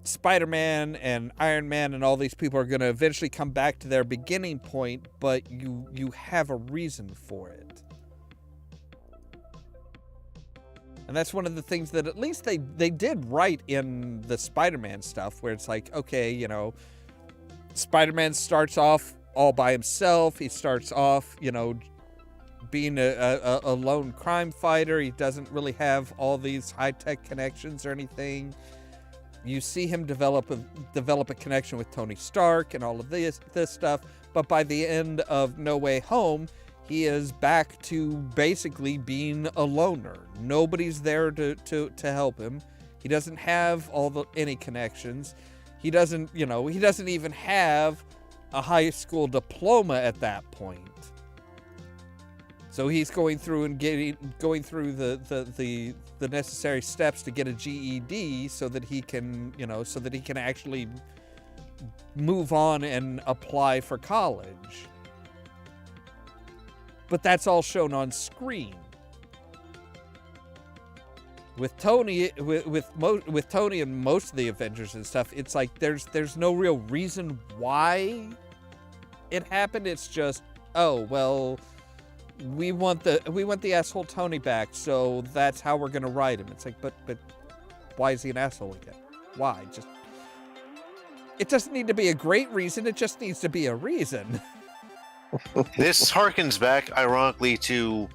Spider-Man and Iron Man and all these people are going to eventually come back to their beginning point, but you have a reason for it. And that's one of the things that at least they did right in the Spider-Man stuff, where it's like, okay, you know, Spider-Man starts off all by himself. He starts off, you know, being a lone crime fighter. He doesn't really have all these high-tech connections or anything. You see him develop a connection with Tony Stark and all of this stuff. But by the end of No Way Home, he is back to basically being a loner. Nobody's there to help him. He doesn't have any connections. He doesn't even have a high school diploma at that point. So he's going through and going through the necessary steps to get a GED so that he can actually move on and apply for college. But that's all shown on screen. With Tony, with Tony and most of the Avengers and stuff, it's like there's no real reason why it happened. It's just, oh well, we want the asshole Tony back, so that's how we're gonna write him. It's like, but why is he an asshole again? Why? Just, it doesn't need to be a great reason. It just needs to be a reason. This harkens back, ironically, to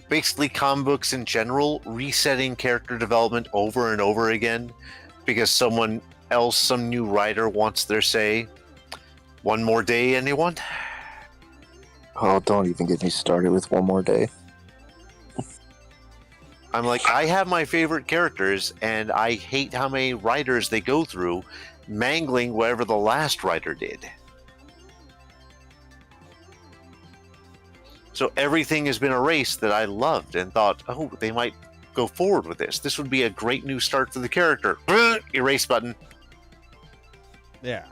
basically comic books in general resetting character development over and over again because someone else, some new writer, wants their say. One More Day, anyone? Oh, don't even get me started with One More Day. I'm like, I have my favorite characters, and I hate how many writers they go through, mangling whatever the last writer did. So everything has been erased that I loved and thought, oh, they might go forward with this. This would be a great new start for the character. Erase button. Yeah.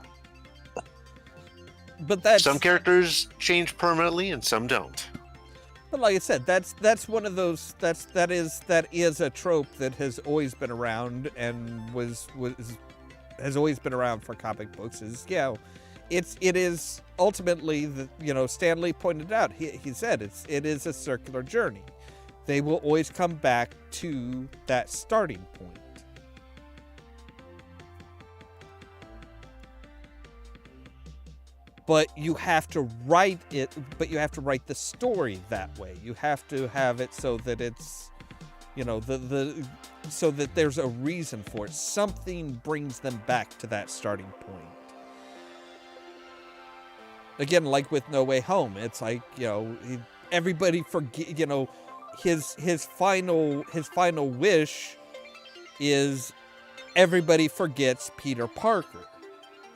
But that's, some characters change permanently and some don't. But like I said, that's one of those that is a trope that has always been around and has always been around for comic books. Is, yeah, it is ultimately Stan Lee pointed out. He said it is a circular journey. They will always come back to that starting point. But you have to write it. But you have to write the story that way. You have to have it so that it's You know, so that there's a reason for it. Something brings them back to that starting point. Again, like with No Way Home, it's like, you know, everybody forget, you know, his final wish is everybody forgets Peter Parker.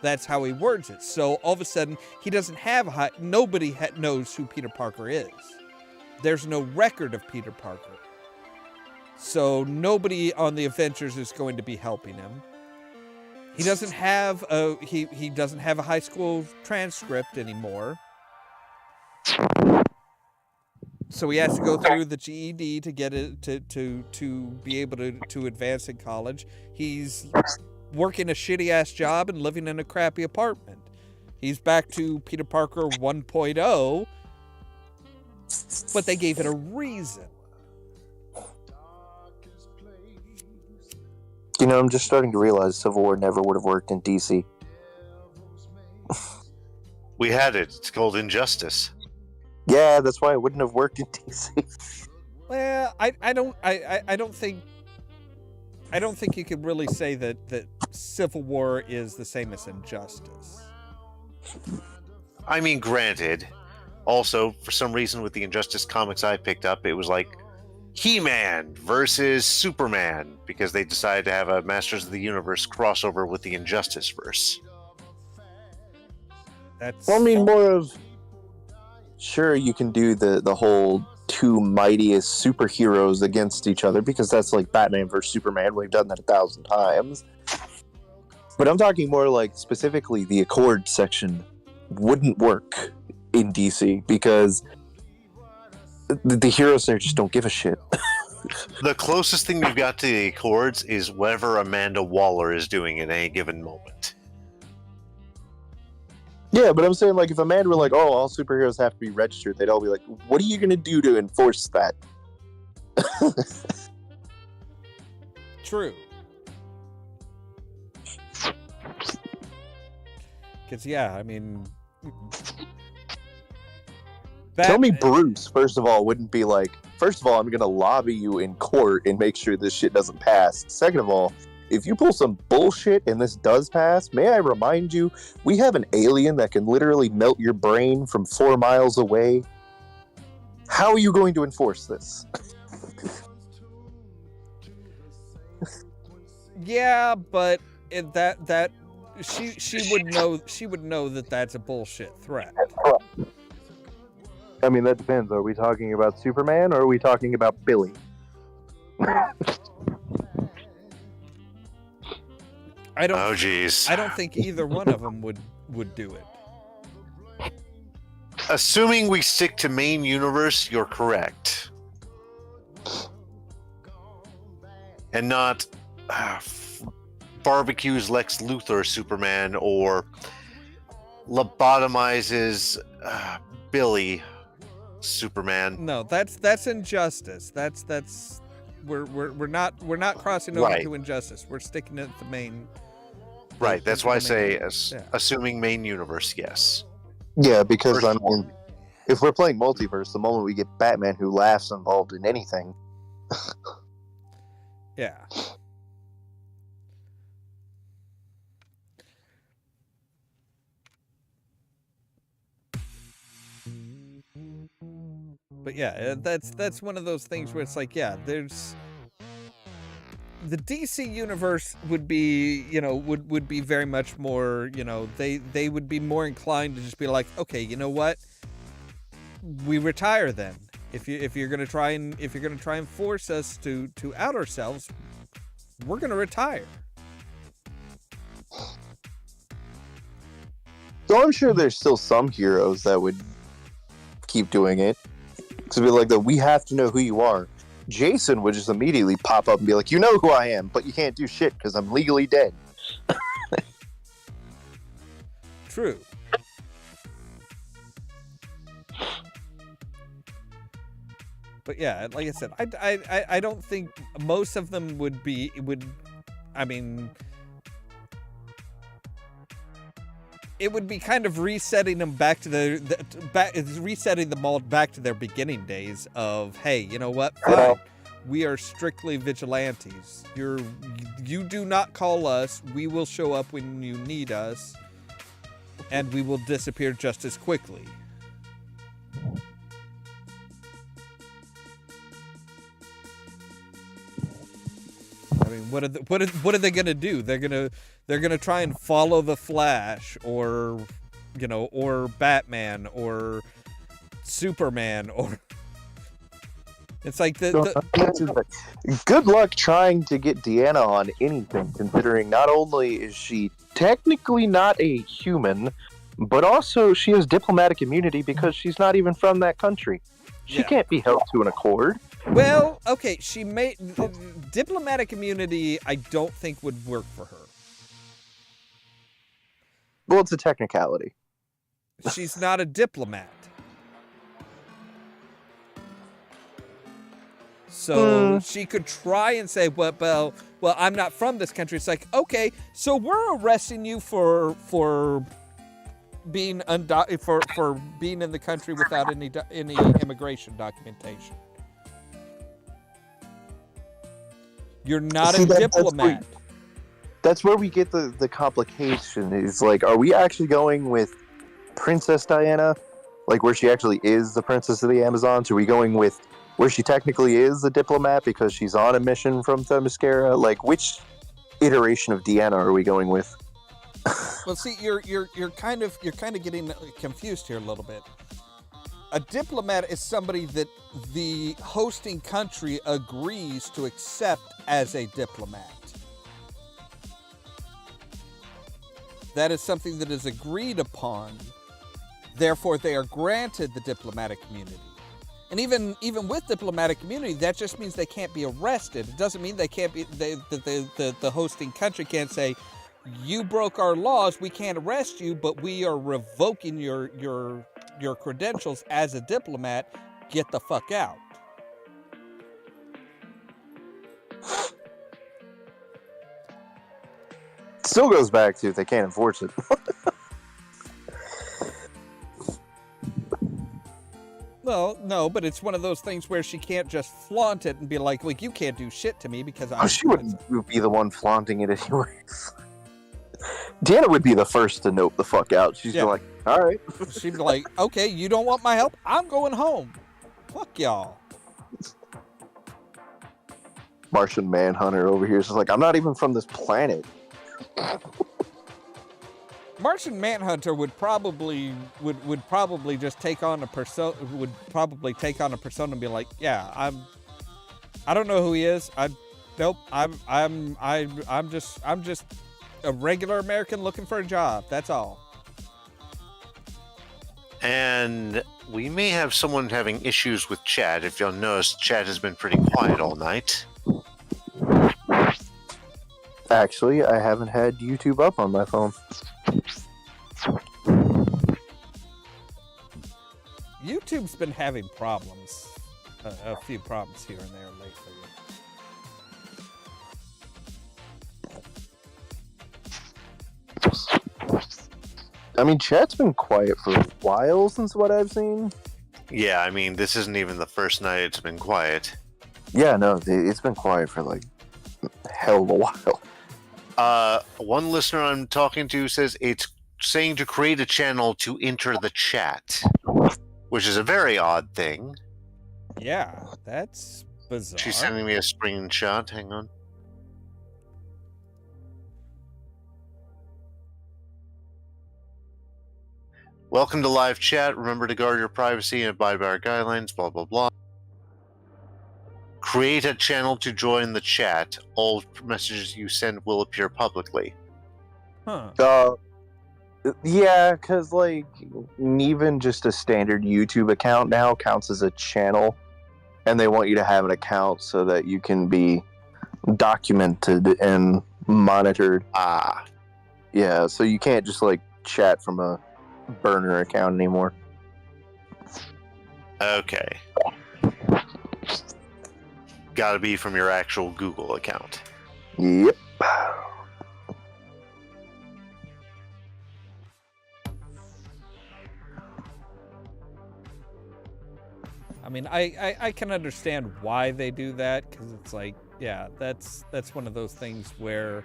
That's how he words it. So all of a sudden, he doesn't have nobody knows who Peter Parker is. There's no record of Peter Parker. So nobody on the Avengers is going to be helping him. He doesn't have he doesn't have a high school transcript anymore. So he has to go through the GED to get it to be able to advance in college. He's working a shitty ass job and living in a crappy apartment. He's back to Peter Parker 1.0, but they gave it a reason. You know, I'm just starting to realize Civil War never would have worked in DC. We had it. It's called Injustice. Yeah, that's why it wouldn't have worked in DC. Well, I don't think you could really say that Civil War is the same as Injustice. I mean, granted. Also, for some reason, with the Injustice comics I picked up, it was like He-Man versus Superman, because they decided to have a Masters of the Universe crossover with the Injustice verse. That's. Well, I mean, more of... Sure, you can do the whole two mightiest superheroes against each other, because that's like Batman versus Superman. We've done that 1,000 times. But I'm talking more like specifically the Accord section wouldn't work in DC, because the heroes there just don't give a shit. The closest thing we've got to the Accords is whatever Amanda Waller is doing at any given moment. Yeah, but I'm saying, like, if Amanda were like, oh, all superheroes have to be registered, they'd all be like, what are you going to do to enforce that? True. Because, yeah, I mean... Tell me Bruce, first of all, wouldn't be like, first of all, I'm going to lobby you in court and make sure this shit doesn't pass. Second of all, if you pull some bullshit and this does pass, may I remind you, we have an alien that can literally melt your brain from 4 miles away. How are you going to enforce this? Yeah, but she would know that that's a bullshit threat. I mean, that depends. Are we talking about Superman or are we talking about Billy? I don't. Oh, jeez. I don't think either one of them would do it. Assuming we stick to main universe, you're correct. And not barbecues Lex Luthor Superman or lobotomizes Billy Superman. No, that's Injustice. That's we're not crossing over Right. to Injustice. We're sticking at the main. Right, that's why I say, yeah. assuming main universe, yes. Yeah, because First I mean, if we're playing multiverse, the moment we get Batman who laughs involved in anything. Yeah. But yeah, that's one of those things where it's like, yeah, there's the DC universe would be, you know, would be very much more, you know, they would be more inclined to just be like, okay, you know what, we retire then. If you're gonna try and force us to out ourselves, we're gonna retire. So I'm sure there's still some heroes that would keep doing it. To be like, we have to know who you are. Jason would just immediately pop up and be like, you know who I am, but you can't do shit because I'm legally dead. True. But yeah, like I said, I don't think most of them would. I mean, it would be kind of resetting them back to resetting them all back to their beginning days of, hey, you know what? Fine. We are strictly vigilantes. You do not call us. We will show up when you need us, and we will disappear just as quickly. I mean, what are they gonna do? They're gonna try and follow the Flash, or or Batman, or Superman, or it's like good luck trying to get Deanna on anything, considering not only is she technically not a human, but also she has diplomatic immunity because she's not even from that country. She can't be held to an accord. Well, okay, she may diplomatic immunity. I don't think would work for her. Well, it's a technicality. She's not a diplomat. So she could try and say, well, I'm not from this country. It's like, okay, so we're arresting you for being for being in the country without any immigration documentation. You're not a diplomat. That's where we get the complication. Is like, are we actually going with Princess Diana, like where she actually is the princess of the Amazons? Are we going with where she technically is a diplomat because she's on a mission from Themyscira? Like, which iteration of Deanna are we going with? Well, see, you're kind of getting confused here a little bit. A diplomat is somebody that the hosting country agrees to accept as a diplomat. That is something that is agreed upon. Therefore, they are granted the diplomatic immunity. And even with diplomatic immunity, that just means they can't be arrested. It doesn't mean they can't be the hosting country can't say, you broke our laws, we can't arrest you, but we are revoking your credentials as a diplomat. Get the fuck out. Still goes back to if they can't enforce it. Well, no, but it's one of those things where she can't just flaunt it and be like, you can't do shit to me because I'm... she wouldn't be the one flaunting it anyways. Deanna would be the first to note the fuck out. She'd be like, all right. She'd be like, okay, you don't want my help? I'm going home. Fuck y'all. Martian Manhunter over here is just like, I'm not even from this planet. Martian Manhunter would probably just take on a persona. Would probably take on a persona and be like, yeah, I don't know who he is. I'm just a regular American looking for a job. That's all. And we may have someone having issues with chat. If you'll notice, chat has been pretty quiet all night. Actually, I haven't had YouTube up on my phone. YouTube's been having problems. A few problems here and there lately. I mean, chat's been quiet for a while since what I've seen. Yeah, I mean, this isn't even the first night it's been quiet. Yeah, no, it's been quiet for like hell of a while. One listener I'm talking to says it's saying to create a channel to enter the chat, which is a very odd thing. Yeah, that's bizarre. She's sending me a screenshot. Hang on. Welcome to live chat. Remember to guard your privacy and abide by our guidelines, blah, blah, blah. Create a channel to join the chat. All messages you send will appear publicly. Huh. Yeah, because, like, even just a standard YouTube account now counts as a channel. And they want you to have an account so that you can be documented and monitored. Yeah, so you can't just, like, chat from a burner account anymore. Okay. Gotta be from your actual Google account. Yep. I mean, I can understand why they do that, because it's like, yeah, that's one of those things where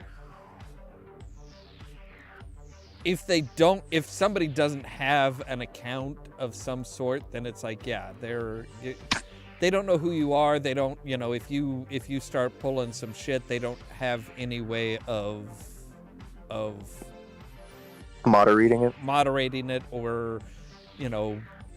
if somebody doesn't have an account of some sort, then it's like, yeah, they don't know who you are. They don't, if you start pulling some shit, they don't have any way of moderating it, or,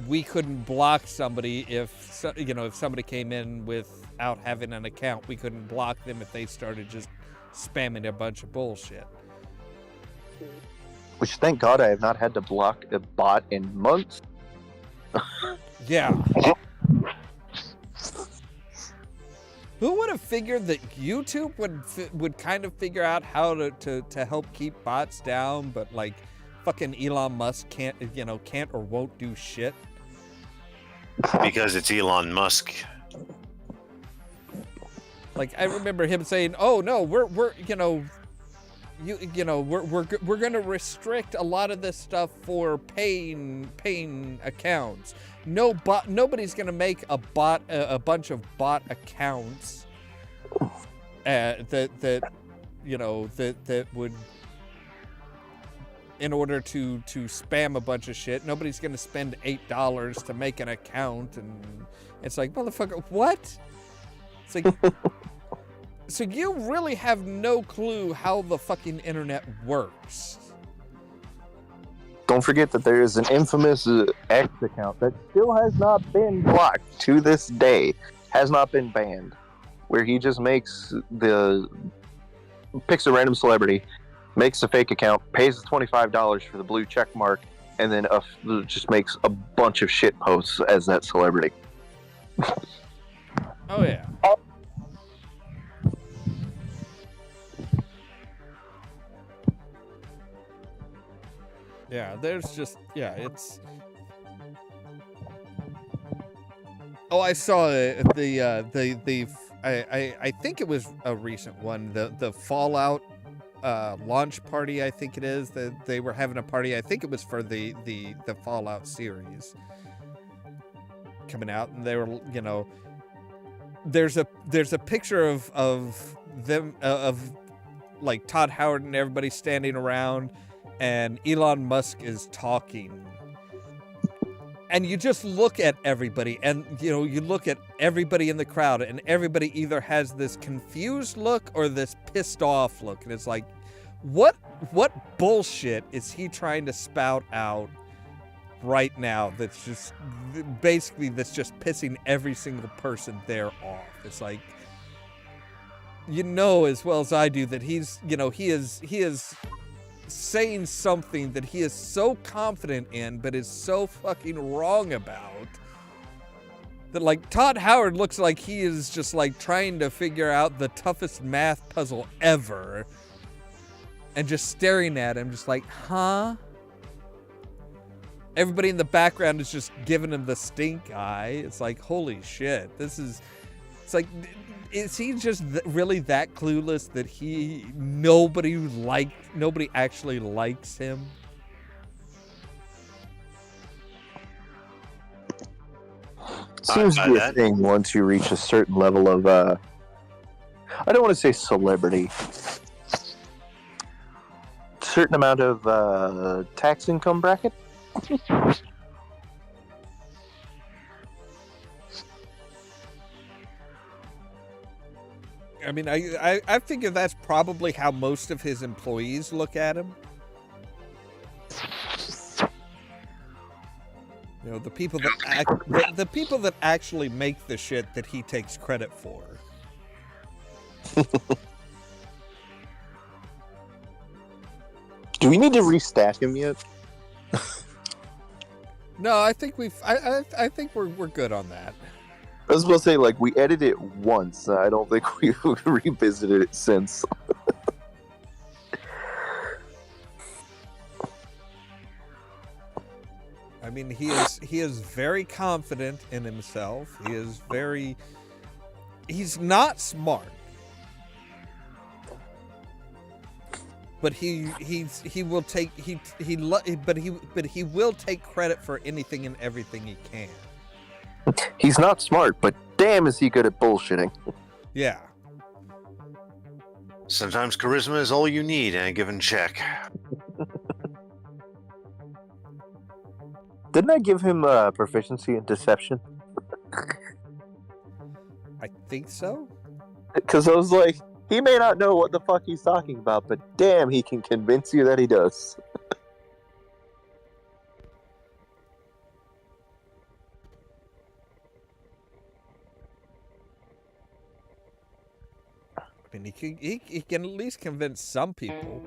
we couldn't block somebody if somebody came in without having an account. We couldn't block them if they started just spamming a bunch of bullshit. Which, thank God, I have not had to block a bot in months. Yeah. Who would have figured that YouTube would kind of figure out how to help keep bots down, but like fucking Elon Musk can't or won't do shit? Because it's Elon Musk. Like, I remember him saying, "Oh no, we're gonna restrict a lot of this stuff for paying accounts. Nobody's gonna make a bunch of bot accounts that would, in order to spam a bunch of shit. Nobody's gonna spend $8 to make an account." And it's like, motherfucker, what? It's like, so you really have no clue how the fucking internet works. Don't forget that there is an infamous X account that still has not been blocked to this day, has not been banned, where he just picks a random celebrity, makes a fake account, pays $25 for the blue check mark, and then just makes a bunch of shit posts as that celebrity. Oh yeah. Yeah, there's just, it's... Oh, I saw I think it was a recent one, the Fallout launch party, I think it is. They were having a party, I think it was for the Fallout series coming out, and they were, there's a picture of them, of like Todd Howard and everybody standing around, and Elon Musk is talking, and you just look at everybody, and you look at everybody in the crowd, and everybody either has this confused look or this pissed off look, and it's like, what bullshit is he trying to spout out right now that's just pissing every single person there off? It's like, as well as I do that he is saying something that he is so confident in, but is so fucking wrong about, that like Todd Howard looks like he is just like trying to figure out the toughest math puzzle ever, and just staring at him just like, huh? Everybody in the background is just giving him the stink eye. It's like, holy shit, it's like, is he just really that clueless that nobody actually likes him? Seems to be a thing once you reach a certain level of, I don't want to say celebrity, certain amount of tax income bracket. I mean, I figure that's probably how most of his employees look at him. The people that the people that actually make the shit that he takes credit for. Do we need to restat him yet? No, I think I think we're good on that. I was supposed to say, like, we edited it once. I don't think we've revisited it since. I mean, he is very confident in himself. He's not smart. But he will take he will take credit for anything and everything he can. He's not smart, but damn is he good at bullshitting. Yeah. Sometimes charisma is all you need in a given check. Didn't I give him proficiency in deception? I think so. Because I was like, he may not know what the fuck he's talking about, but damn, he can convince you that he does. I mean, he can at least convince some people.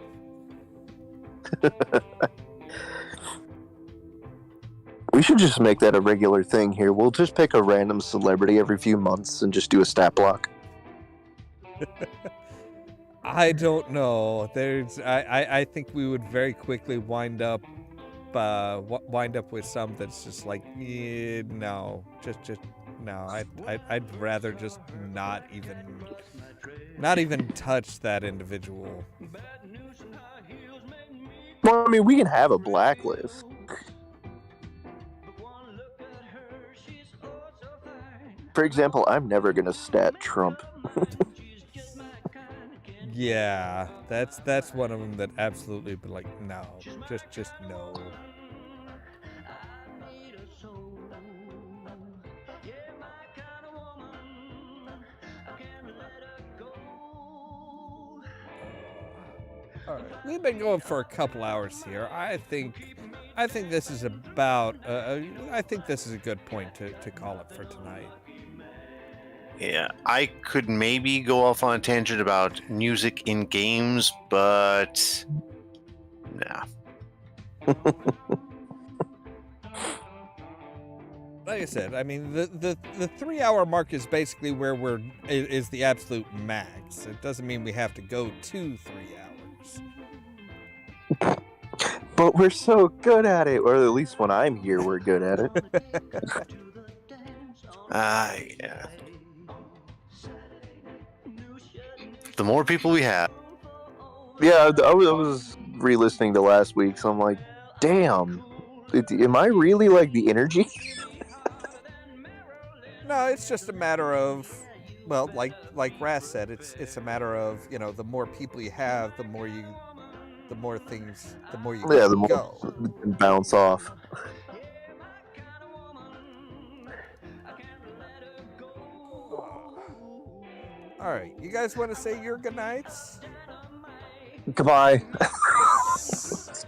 We should just make that a regular thing here. We'll just pick a random celebrity every few months and just do a stat block. I don't know. I think we would very quickly wind up with some that's just like, no, just no. I'd rather just not even touch that individual. Well, I mean, we can have a blacklist. For example, I'm never gonna stat Trump. Yeah, that's one of them that absolutely be like, no, just no. All right, we've been going for a couple hours here. I think this is about. I think this is a good point to call it for tonight. Yeah, I could maybe go off on a tangent about music in games, but nah. Like I said, I mean the 3 hour mark is basically where is the absolute max. It doesn't mean we have to go to 3 hours. But we're so good at it, or at least when I'm here, we're good at it. Yeah. The more people we have. Yeah, I was re-listening to last week, so I'm like, damn, am I really like the energy? No, it's just a matter of, well, like Raz said, it's a matter of, the more people you have, the more you Yeah, the more go. you can bounce off. All right, you guys want to say your goodnights? Goodbye.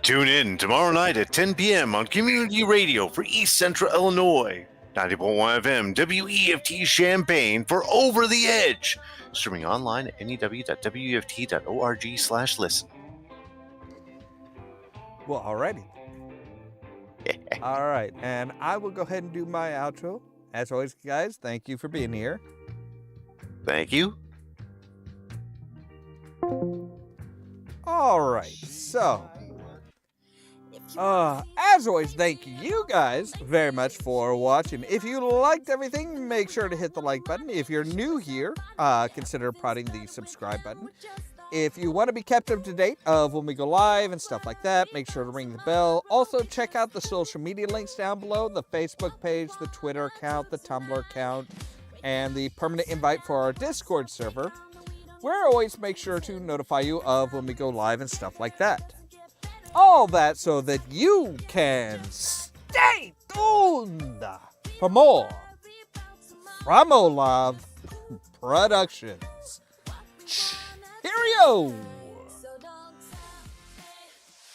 Tune in tomorrow night at 10 p.m. on Community Radio for East Central Illinois. 90.1 FM WEFT Champaign for Over the Edge. Streaming online at new.weft.org/listen. Well, alrighty. All right, and I will go ahead and do my outro. As always, guys, thank you for being here. Thank you. All right, so as always, thank you guys very much for watching. If you liked everything, make sure to hit the like button. If you're new here, consider prodding the subscribe button. If you want to be kept up to date of when we go live and stuff like that, make sure to ring the bell. Also, check out the social media links down below, the Facebook page, the Twitter account, the Tumblr account, and the permanent invite for our Discord server, where I always make sure to notify you of when we go live and stuff like that. All that so that you can stay tuned for more from Ollamh Productions. Cheerio!